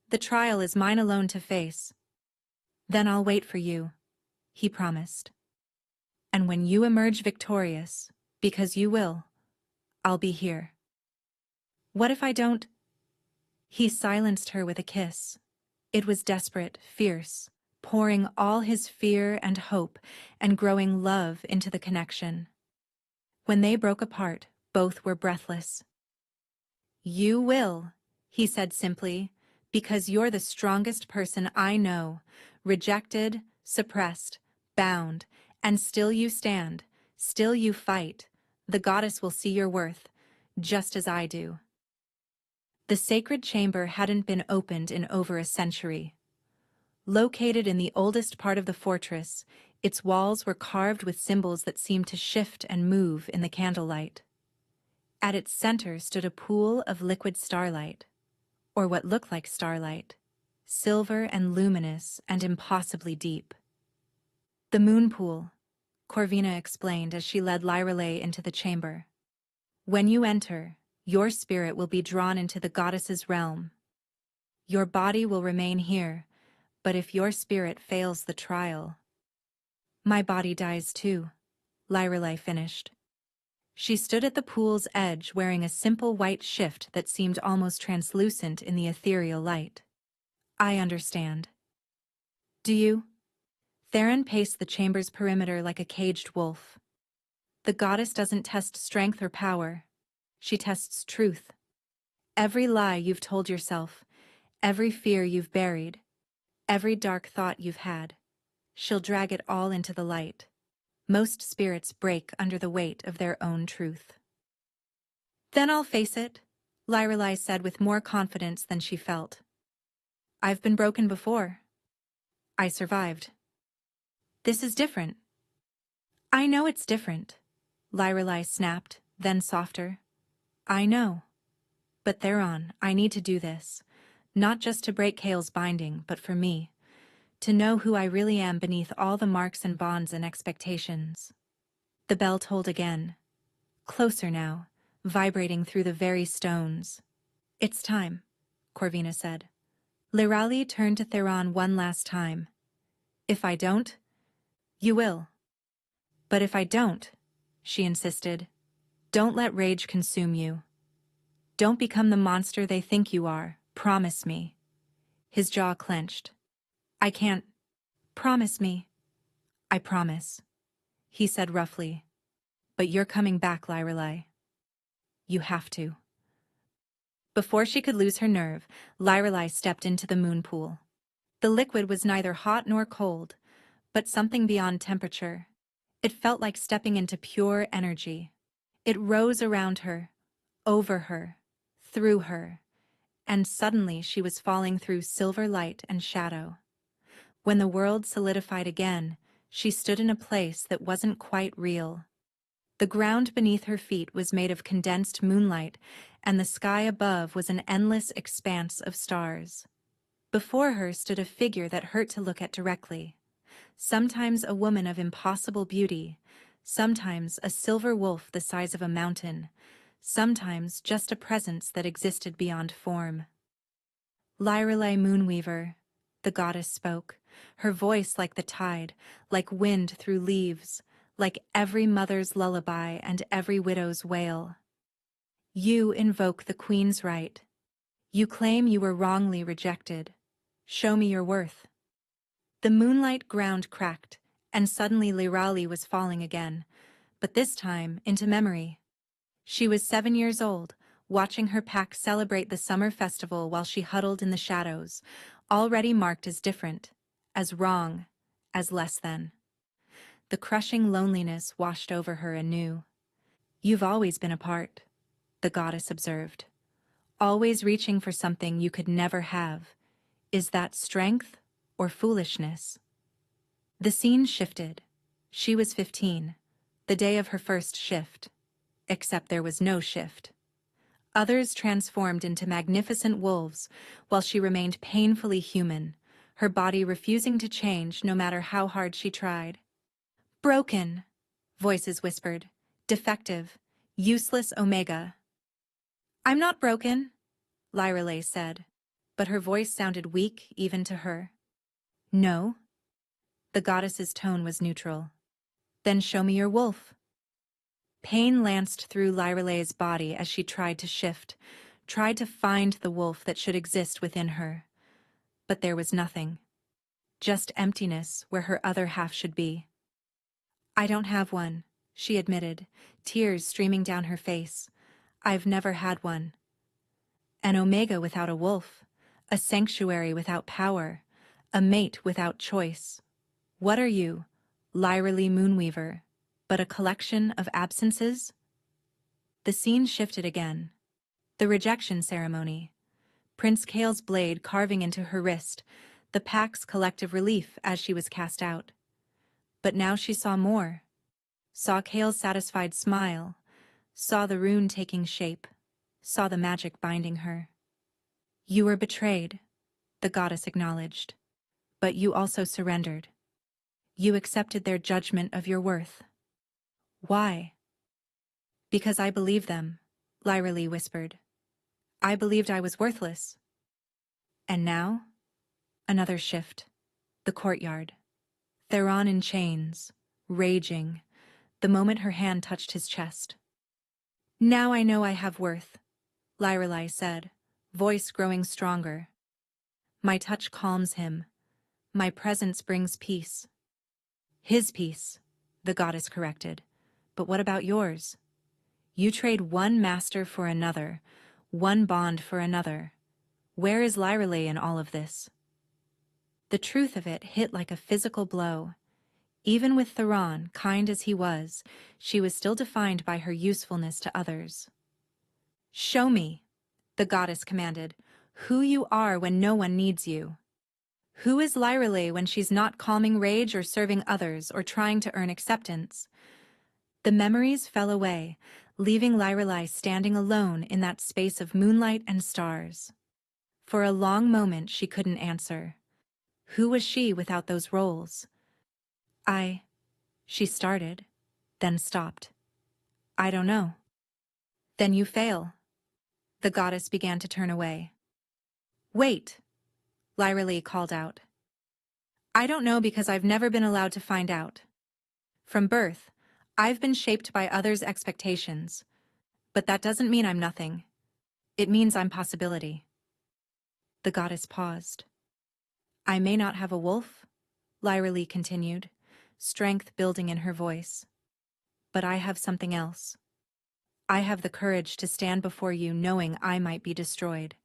The trial is mine alone to face." "Then I'll wait for you," he promised. "And when you emerge victorious, because you will, I'll be here." "What if I don't?" He silenced her with a kiss. It was desperate, fierce, pouring all his fear and hope and growing love into the connection. When they broke apart, both were breathless. "You will," he said simply, "because you're the strongest person I know, rejected, suppressed, bound, and still you stand, still you fight. The goddess will see your worth, just as I do." The sacred chamber hadn't been opened in over a century. Located in the oldest part of the fortress, its walls were carved with symbols that seemed to shift and move in the candlelight. At its center stood a pool of liquid starlight, or what looked like starlight, silver and luminous and impossibly deep. "The moon pool," Corvina explained as she led Lyrelei into the chamber. "When you enter, your spirit will be drawn into the goddess's realm. Your body will remain here, but if your spirit fails the trial—" "My body dies too," Lyrelei finished. She stood at the pool's edge wearing a simple white shift that seemed almost translucent in the ethereal light. "I understand." "Do you?" Theron paced the chamber's perimeter like a caged wolf. "The goddess doesn't test strength or power. She tests truth. Every lie you've told yourself, every fear you've buried, every dark thought you've had, she'll drag it all into the light. Most spirits break under the weight of their own truth." "Then I'll face it," Lyrelei said with more confidence than she felt. "I've been broken before. I survived. This is different." "I know it's different," Lyrelei snapped, then softer. "I know. But Theron, I need to do this. Not just to break Kale's binding, but for me. To know who I really am beneath all the marks and bonds and expectations." The bell tolled again. Closer now, vibrating through the very stones. "It's time," Corvina said. Lyrali turned to Theron one last time. "If I don't, you will." "But if I don't," she insisted, "don't let rage consume you. Don't become the monster they think you are. Promise me." His jaw clenched. "I can't." "Promise me." "I promise," he said roughly. "But you're coming back, Lyrelei. You have to." Before she could lose her nerve, Lyrelei stepped into the moon pool. The liquid was neither hot nor cold, but something beyond temperature. It felt like stepping into pure energy. It rose around her, over her, through her, and suddenly she was falling through silver light and shadow. When the world solidified again, she stood in a place that wasn't quite real. The ground beneath her feet was made of condensed moonlight, and the sky above was an endless expanse of stars. Before her stood a figure that hurt to look at directly. Sometimes a woman of impossible beauty, sometimes a silver wolf the size of a mountain, sometimes just a presence that existed beyond form. Lyrelei Moonweaver, the goddess spoke, her voice like the tide, like wind through leaves, like every mother's lullaby and every widow's wail. You invoke the queen's right. You claim you were wrongly rejected. Show me your worth. The moonlight ground cracked, and suddenly Lyrali was falling again, but this time into memory. She was 7 years old, watching her pack celebrate the summer festival while she huddled in the shadows, already marked as different, as wrong, as less than. The crushing loneliness washed over her anew. You've always been apart, the goddess observed. Always reaching for something you could never have. Is that strength or foolishness? The scene shifted. She was 15, the day of her first shift. Except there was no shift. Others transformed into magnificent wolves, while she remained painfully human, her body refusing to change no matter how hard she tried. Broken, voices whispered. Defective, useless Omega. I'm not broken, Lyrelei said, but her voice sounded weak even to her. No? The goddess's tone was neutral. Then show me your wolf. Pain lanced through Lyrelei's body as she tried to shift, tried to find the wolf that should exist within her. But there was nothing. Just emptiness where her other half should be. I don't have one, she admitted, tears streaming down her face. I've never had one. An Omega without a wolf, a sanctuary without power, a mate without choice. What are you, Lyrelei Moonweaver, but a collection of absences? The scene shifted again. The rejection ceremony. Prince Kale's blade carving into her wrist, the pack's collective relief as she was cast out. But now she saw more. Saw Kale's satisfied smile, saw the rune taking shape, saw the magic binding her. You were betrayed, the goddess acknowledged, but you also surrendered. You accepted their judgment of your worth. Why? Because I believed them, Lyrelei whispered. I believed I was worthless. And now? Another shift. The courtyard. Theron in chains, raging, the moment her hand touched his chest. Now I know I have worth, Lyrelei said, voice growing stronger. My touch calms him. My presence brings peace. His peace, the goddess corrected. But what about yours? You trade one master for another, one bond for another. Where is Lyrelei in all of this? The truth of it hit like a physical blow. Even with Theron, kind as he was, she was still defined by her usefulness to others. Show me, the goddess commanded, who you are when no one needs you. Who is Lyrelei when she's not calming rage or serving others or trying to earn acceptance? The memories fell away, leaving Lyrelei standing alone in that space of moonlight and stars. For a long moment she couldn't answer. Who was she without those roles? She started, then stopped. I don't know. Then you fail. The goddess began to turn away. Wait, Lyrelei called out. I don't know because I've never been allowed to find out. From birth, I've been shaped by others' expectations. But that doesn't mean I'm nothing. It means I'm possibility. The goddess paused. I may not have a wolf, Lyrelei continued, strength building in her voice. But I have something else. I have the courage to stand before you knowing I might be destroyed.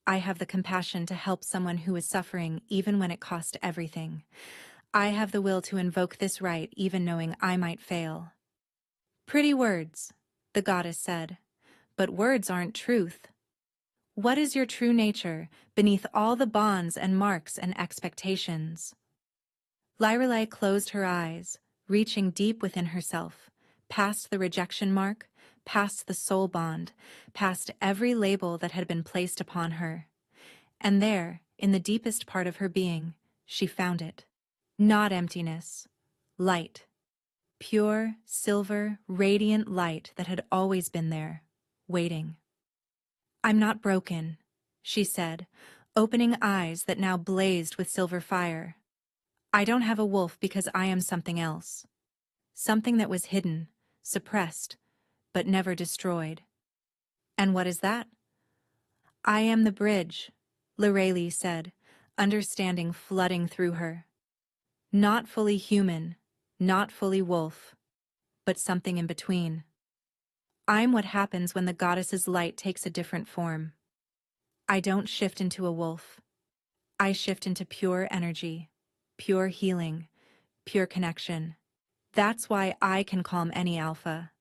I have the compassion to help someone who is suffering even when it cost everything. I have the will to invoke this right even knowing I might fail. Pretty words, the goddess said, but words aren't truth. What is your true nature beneath all the bonds and marks and expectations? Lyrelei closed her eyes, reaching deep within herself, past the rejection mark, past the soul bond, past every label that had been placed upon her. And there, in the deepest part of her being, she found it. Not emptiness. Light. Pure, silver, radiant light that had always been there, waiting. "I'm not broken," she said, opening eyes that now blazed with silver fire. "I don't have a wolf because I am something else. Something that was hidden, suppressed, but never destroyed." "And what is that?" "I am the bridge," Lorelei said, understanding flooding through her. "Not fully human, not fully wolf, but something in between. I'm what happens when the goddess's light takes a different form. I don't shift into a wolf. I shift into pure energy, pure healing, pure connection. That's why I can calm any alpha.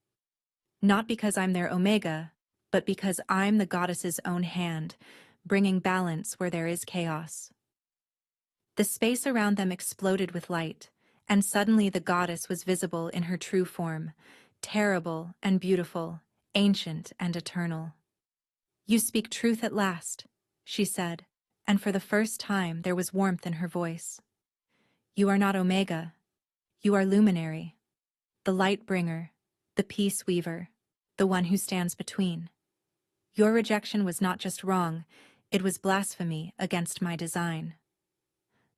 Not because I'm their omega, but because I'm the goddess's own hand, bringing balance where there is chaos." The space around them exploded with light, and suddenly the goddess was visible in her true form, terrible and beautiful, ancient and eternal. "You speak truth at last," she said, and for the first time there was warmth in her voice. "You are not Omega. You are Luminary, the light bringer, the peace weaver, the one who stands between. Your rejection was not just wrong, it was blasphemy against my design."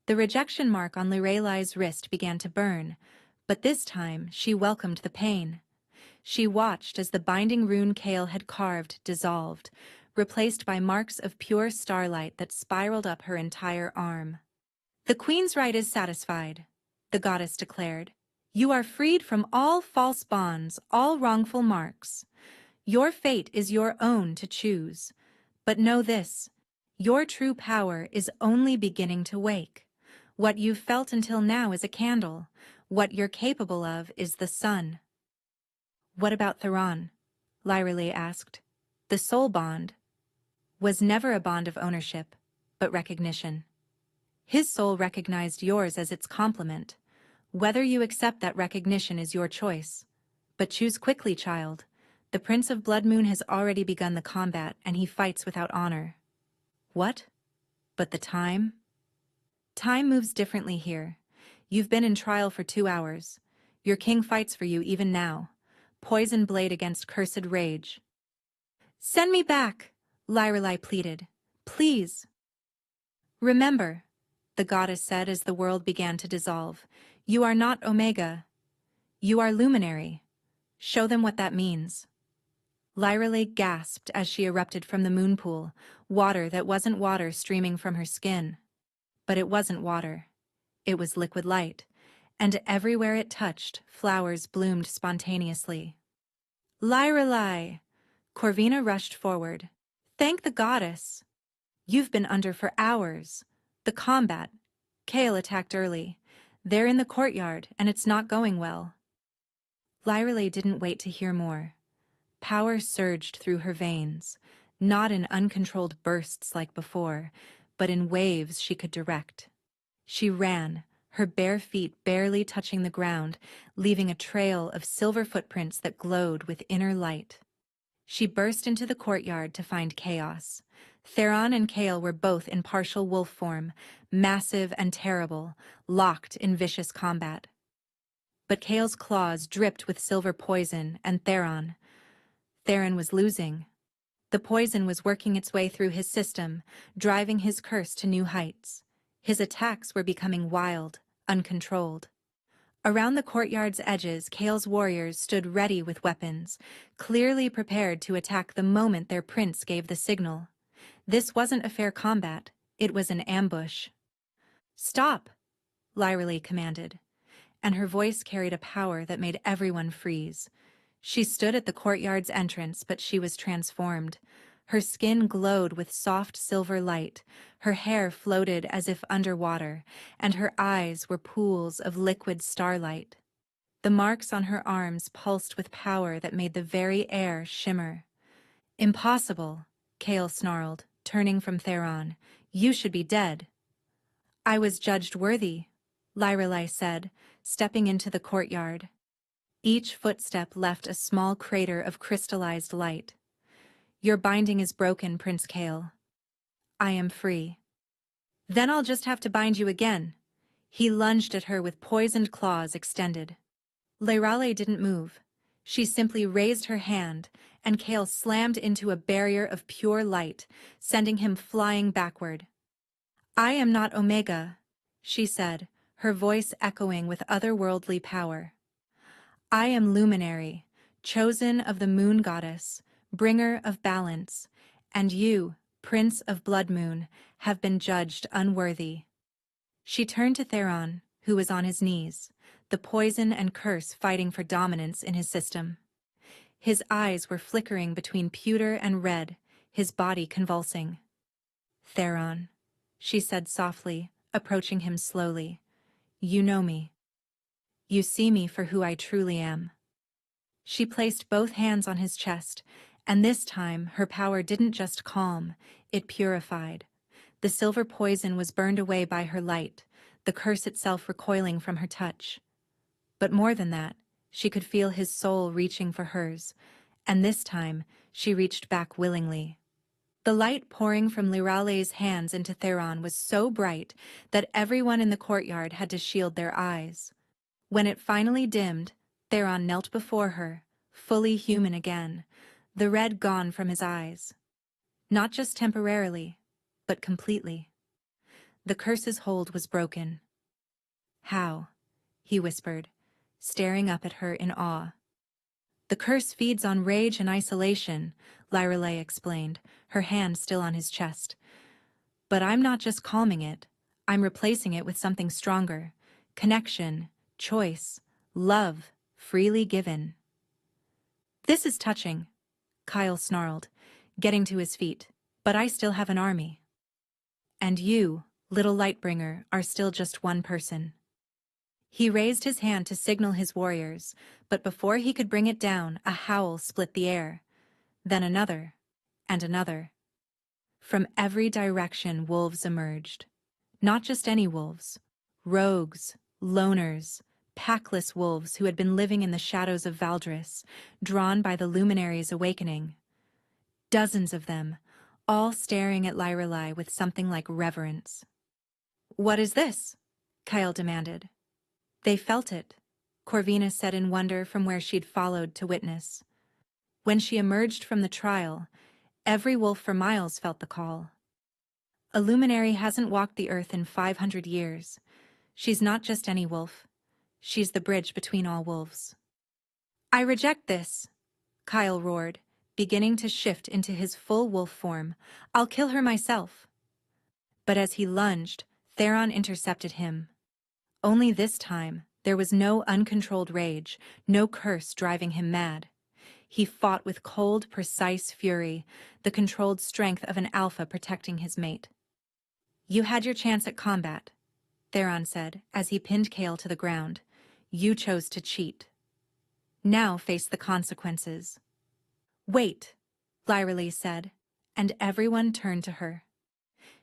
The rejection mark on Lorelei's wrist began to burn, but this time she welcomed the pain. She watched as the binding rune Kale had carved dissolved, replaced by marks of pure starlight that spiraled up her entire arm. "The Queen's right is satisfied," the goddess declared. "You are freed from all false bonds, all wrongful marks. Your fate is your own to choose. But know this, your true power is only beginning to wake. What you've felt until now is a candle. What you're capable of is the sun." "What about Theron?" Lyreley asked. "The soul bond was never a bond of ownership, but recognition. His soul recognized yours as its complement. Whether you accept that recognition is your choice. But choose quickly, child. The Prince of Bloodmoon has already begun the combat, and he fights without honor." "What? But the time?" "Time moves differently here. You've been in trial for 2 hours. Your king fights for you even now. Poison blade against cursed rage." "Send me back," Lyrelei pleaded. "Please." "Remember," the goddess said as the world began to dissolve, "you are not Omega. You are Luminary. Show them what that means." Lyrelei gasped as she erupted from the moon pool, water that wasn't water streaming from her skin. But it wasn't water. It was liquid light, and everywhere it touched, flowers bloomed spontaneously. "Lyrelei!" Corvina rushed forward. "Thank the goddess. You've been under for hours. The combat. Kale attacked early. They're in the courtyard, and it's not going well." Lyrelei didn't wait to hear more. Power surged through her veins, not in uncontrolled bursts like before, but in waves she could direct. She ran, her bare feet barely touching the ground, leaving a trail of silver footprints that glowed with inner light. She burst into the courtyard to find chaos. Theron and Kale were both in partial wolf form, massive and terrible, locked in vicious combat. But Kale's claws dripped with silver poison, and Theron was losing. The poison was working its way through his system, driving his curse to new heights. His attacks were becoming wild, uncontrolled. Around the courtyard's edges, Kale's warriors stood ready with weapons, clearly prepared to attack the moment their prince gave the signal. This wasn't a fair combat, it was an ambush. "Stop!" Lyrelei commanded, and her voice carried a power that made everyone freeze. She stood at the courtyard's entrance, but she was transformed. Her skin glowed with soft silver light, her hair floated as if underwater, and her eyes were pools of liquid starlight. The marks on her arms pulsed with power that made the very air shimmer. "Impossible," Kale snarled, turning from Theron. "You should be dead." "I was judged worthy," Lyrelei said, stepping into the courtyard. Each footstep left a small crater of crystallized light. "Your binding is broken, Prince Kale. I am free." Then I'll just have to bind you again. He lunged at her with poisoned claws extended. Lairale didn't move. She simply raised her hand, and Kale slammed into a barrier of pure light, sending him flying backward. I am not Omega, she said, her voice echoing with otherworldly power. I am Luminary, chosen of the Moon Goddess, bringer of balance, and you, Prince of Blood Moon, have been judged unworthy. She turned to Theron, who was on his knees, the poison and curse fighting for dominance in his system. His eyes were flickering between pewter and red, his body convulsing. Theron, she said softly, approaching him slowly. You know me. You see me for who I truly am. She placed both hands on his chest, and this time her power didn't just calm, it purified. The silver poison was burned away by her light, the curse itself recoiling from her touch. But more than that, she could feel his soul reaching for hers, and this time she reached back willingly. The light pouring from Lairale's hands into Theron was so bright that everyone in the courtyard had to shield their eyes. When it finally dimmed, Theron knelt before her, fully human again, the red gone from his eyes. Not just temporarily, but completely. The curse's hold was broken. How? He whispered, staring up at her in awe. The curse feeds on rage and isolation, Lairale explained, her hand still on his chest. But I'm not just calming it, I'm replacing it with something stronger. Connection, choice, love, freely given. This is touching, Kyle snarled, getting to his feet, but I still have an army. And you, little Lightbringer, are still just one person. He raised his hand to signal his warriors, but before he could bring it down, a howl split the air. Then another, and another. From every direction wolves emerged. Not just any wolves. Rogues, loners, packless wolves who had been living in the shadows of Valdris, drawn by the Luminary's awakening. Dozens of them, all staring at Lairale with something like reverence. What is this? Kyle demanded. They felt it, Corvina said in wonder from where she'd followed to witness. When she emerged from the trial, every wolf for miles felt the call. A luminary hasn't walked the earth in 500 years. She's not just any wolf. She's the bridge between all wolves. I reject this, Kyle roared, beginning to shift into his full wolf form. I'll kill her myself. But as he lunged, Theron intercepted him. Only this time, there was no uncontrolled rage, no curse driving him mad. He fought with cold, precise fury, the controlled strength of an alpha protecting his mate. You had your chance at combat, Theron said as he pinned Kale to the ground. You chose to cheat. Now face the consequences. Wait, Lairale said, and everyone turned to her.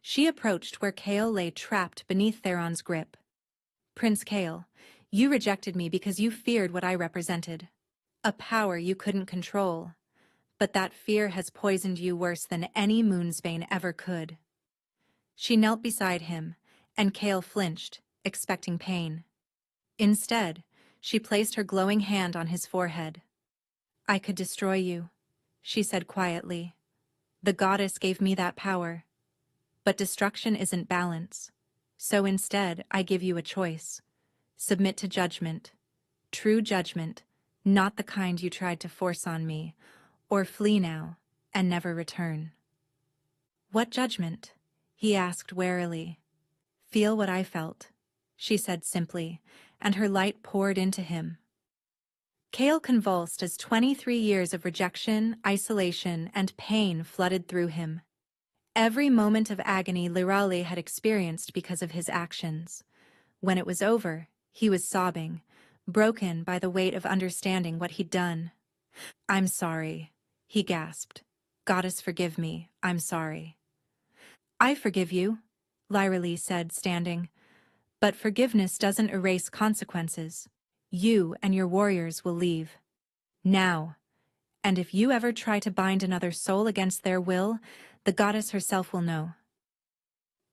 She approached where Kale lay trapped beneath Theron's grip. Prince Kale, you rejected me because you feared what I represented. A power you couldn't control. But that fear has poisoned you worse than any Moonsbane ever could. She knelt beside him, and Kale flinched, expecting pain. Instead, she placed her glowing hand on his forehead. I could destroy you, she said quietly. The goddess gave me that power. But destruction isn't balance. So instead, I give you a choice. Submit to judgment. True judgment, not the kind you tried to force on me, or flee now and never return. What judgment? He asked warily. Feel what I felt, she said simply, and her light poured into him. Kale convulsed as 23 years of rejection, isolation, and pain flooded through him. Every moment of agony Lairale had experienced because of his actions. When it was over, he was sobbing, broken by the weight of understanding what he'd done. I'm sorry, he gasped. Goddess, forgive me, I'm sorry. I forgive you, Lairale said, standing. But forgiveness doesn't erase consequences. You and your warriors will leave. Now. And if you ever try to bind another soul against their will, the goddess herself will know.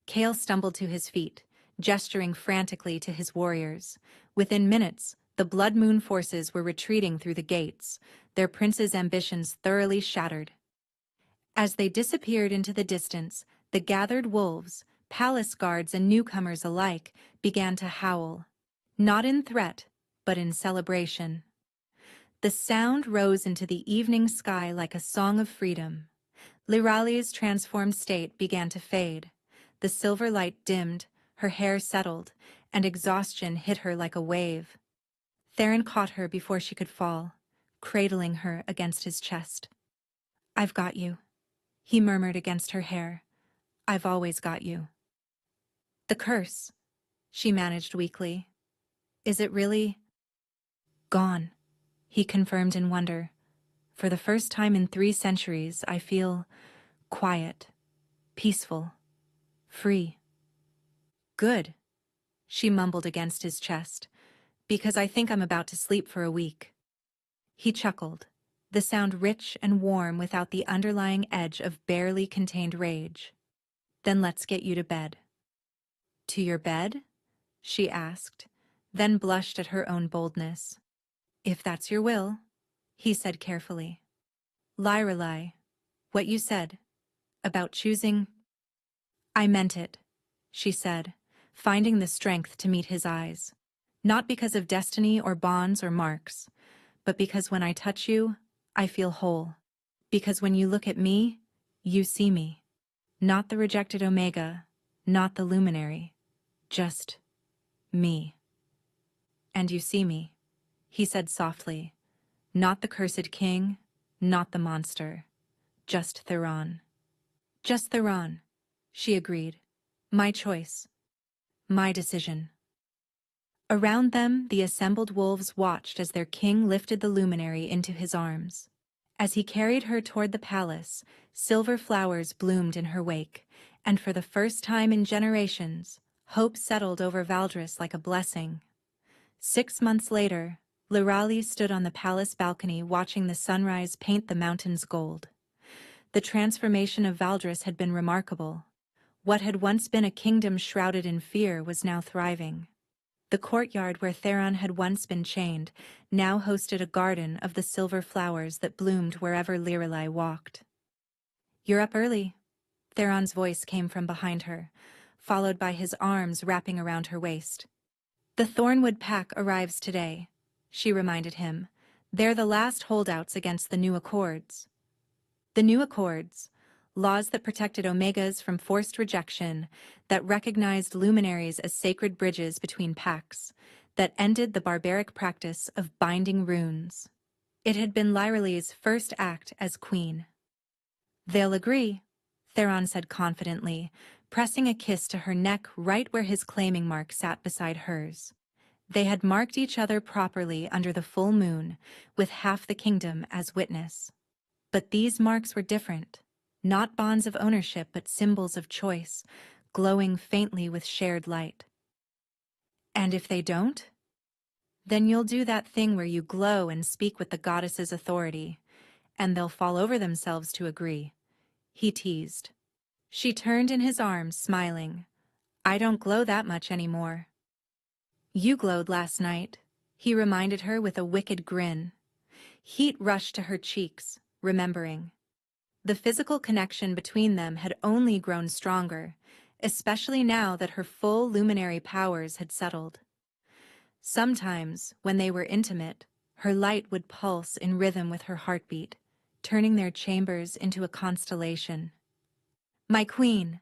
Kale stumbled to his feet, gesturing frantically to his warriors. Within minutes, the Blood Moon forces were retreating through the gates, their prince's ambitions thoroughly shattered. As they disappeared into the distance, the gathered wolves, palace guards and newcomers alike, began to howl. Not in threat, but in celebration. The sound rose into the evening sky like a song of freedom. Lirali's transformed state began to fade. The silver light dimmed, her hair settled, and exhaustion hit her like a wave. Theron caught her before she could fall, cradling her against his chest. "I've got you," he murmured against her hair. "I've always got you." "The curse," she managed weakly. "Is it really—" "Gone," he confirmed in wonder. "For the first time in 3 centuries, I feel quiet, peaceful, free." "Good," she mumbled against his chest, "because I think I'm about to sleep for a week." He chuckled, the sound rich and warm without the underlying edge of barely contained rage. "Then let's get you to bed." "To your bed?" she asked, then blushed at her own boldness. "If that's your will," he said carefully. "Lyrelai, what you said about choosing—" "I meant it," she said, finding the strength to meet his eyes. "Not because of destiny or bonds or marks, but because when I touch you, I feel whole. Because when you look at me, you see me. Not the rejected Omega, not the luminary, just me." "And you see me," he said softly. "Not the cursed king, not the monster, just Theron." "Just Theron," she agreed. "My choice. My decision." Around them, the assembled wolves watched as their king lifted the luminary into his arms. As he carried her toward the palace, silver flowers bloomed in her wake, and for the first time in generations, hope settled over Valdris like a blessing. 6 months later, Lirali stood on the palace balcony watching the sunrise paint the mountains gold. The transformation of Valdris had been remarkable. What had once been a kingdom shrouded in fear was now thriving. The courtyard where Theron had once been chained now hosted a garden of the silver flowers that bloomed wherever Lirelai walked. "You're up early," Theron's voice came from behind her, followed by his arms wrapping around her waist. "The Thornwood Pack arrives today," she reminded him. "They're the last holdouts against the New Accords." The New Accords, laws that protected Omegas from forced rejection, that recognized luminaries as sacred bridges between packs, that ended the barbaric practice of binding runes. It had been Lyrali's first act as queen. "They'll agree," Theron said confidently, pressing a kiss to her neck right where his claiming mark sat beside hers. They had marked each other properly under the full moon, with half the kingdom as witness. But these marks were different. Not bonds of ownership, but symbols of choice, glowing faintly with shared light. "And if they don't?" "Then you'll do that thing where you glow and speak with the goddess's authority, and they'll fall over themselves to agree," he teased. She turned in his arms, smiling. "I don't glow that much anymore." "You glowed last night," he reminded her with a wicked grin. Heat rushed to her cheeks, remembering. The physical connection between them had only grown stronger, especially now that her full luminary powers had settled. Sometimes, when they were intimate, her light would pulse in rhythm with her heartbeat, turning their chambers into a constellation. "My queen,"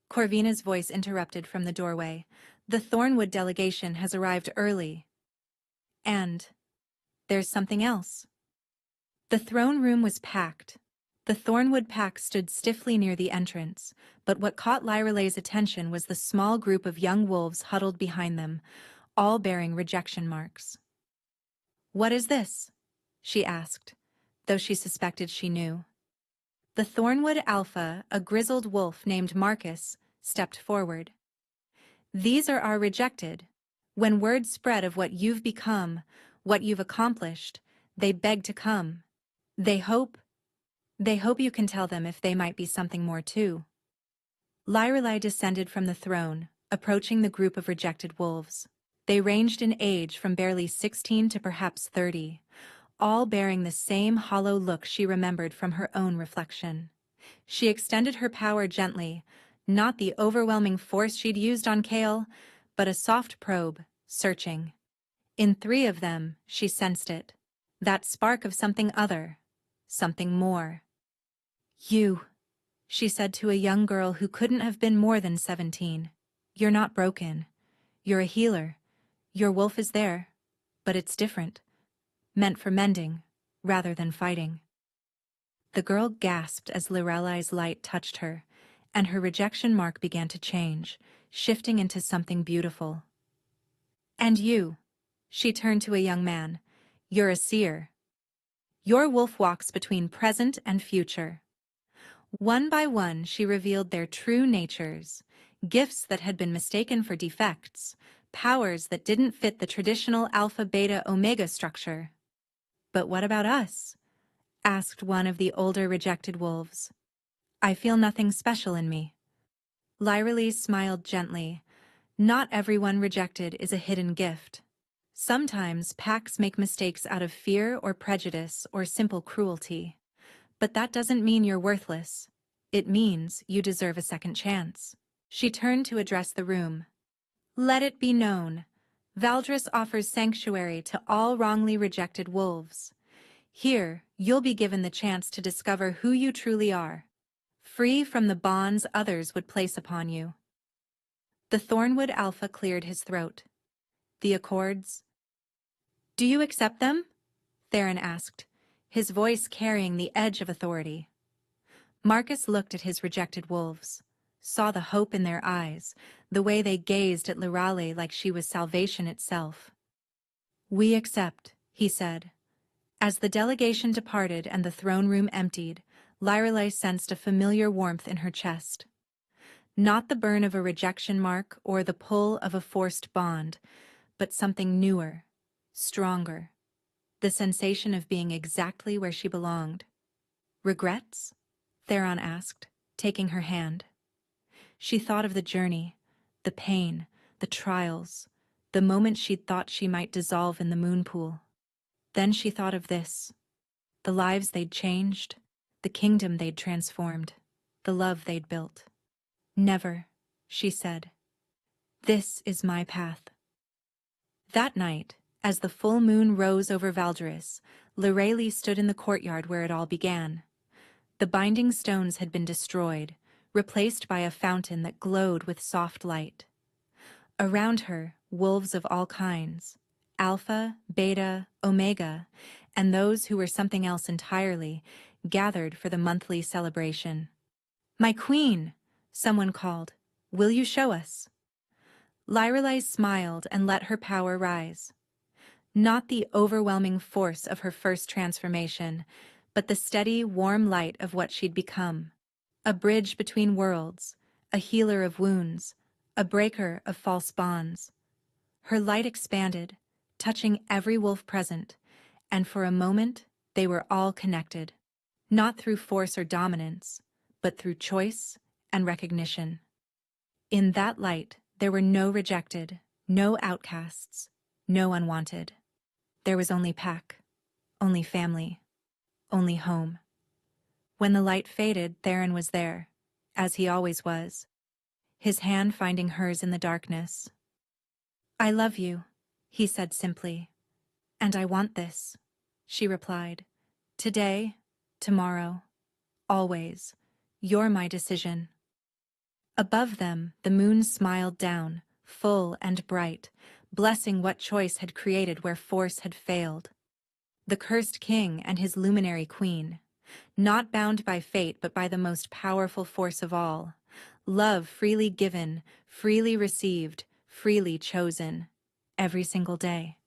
Corvina's voice interrupted from the doorway. "The Thornwood delegation has arrived early. And there's something else." The throne room was packed. The Thornwood Pack stood stiffly near the entrance, but what caught Lyrelai's attention was the small group of young wolves huddled behind them, all bearing rejection marks. "What is this?" she asked, though she suspected she knew. The Thornwood Alpha, a grizzled wolf named Marcus, stepped forward. "These are our rejected. When word spread of what you've become, what you've accomplished, they beg to come. They hope you can tell them if they might be something more too." Lyrelai descended from the throne, approaching the group of rejected wolves. They ranged in age from barely 16 to perhaps 30, all bearing the same hollow look she remembered from her own reflection. She extended her power gently, not the overwhelming force she'd used on Kale, but a soft probe, searching. In 3 of them, she sensed it. That spark of something other, something more. You, she said to a young girl who couldn't have been more than 17. You're not broken. You're a healer. Your wolf is there, but it's different. Meant for mending, rather than fighting. The girl gasped as Lyrelai's light touched her, and her rejection mark began to change, shifting into something beautiful. And you, she turned to a young man, you're a seer. Your wolf walks between present and future. One by one she revealed their true natures, gifts that had been mistaken for defects, powers that didn't fit the traditional alpha-beta-omega structure. But what about us? Asked one of the older rejected wolves. I feel nothing special in me. Lyrelai smiled gently. Not everyone rejected is a hidden gift. Sometimes packs make mistakes out of fear or prejudice or simple cruelty. But that doesn't mean you're worthless. It means you deserve a second chance. She turned to address the room. Let it be known, Valdris offers sanctuary to all wrongly rejected wolves. Here, you'll be given the chance to discover who you truly are, free from the bonds others would place upon you. The Thornwood Alpha cleared his throat. The Accords? Do you accept them? Theron asked, his voice carrying the edge of authority. Marcus looked at his rejected wolves, saw the hope in their eyes, the way they gazed at Lyrelai like she was salvation itself. We accept, he said. As the delegation departed and the throne room emptied, Lyrelai sensed a familiar warmth in her chest. Not the burn of a rejection mark or the pull of a forced bond, but something newer, stronger. The sensation of being exactly where she belonged. Regrets? Theron asked, taking her hand. She thought of the journey, the pain, the trials, the moment she'd thought she might dissolve in the moon pool. Then she thought of this, the lives they'd changed, the kingdom they'd transformed, the love they'd built. Never, she said. This is my path. That night, as the full moon rose over Valdris, Lyrelai stood in the courtyard where it all began. The binding stones had been destroyed, replaced by a fountain that glowed with soft light. Around her, wolves of all kinds, alpha, beta, omega, and those who were something else entirely, gathered for the monthly celebration. My queen, someone called. Will you show us? Lyrelai smiled and let her power rise. Not the overwhelming force of her first transformation, but the steady, warm light of what she'd become. A bridge between worlds, a healer of wounds, a breaker of false bonds. Her light expanded, touching every wolf present, and for a moment they were all connected. Not through force or dominance, but through choice and recognition. In that light, there were no rejected, no outcasts, no unwanted. There was only pack, only family, only home. When the light faded, Theron was there, as he always was, his hand finding hers in the darkness. I love you, he said simply. And I want this, she replied. Today, tomorrow, always, you're my decision. Above them, the moon smiled down, full and bright, blessing what choice had created where force had failed. The cursed king and his luminary queen, not bound by fate but by the most powerful force of all, love freely given, freely received, freely chosen, every single day.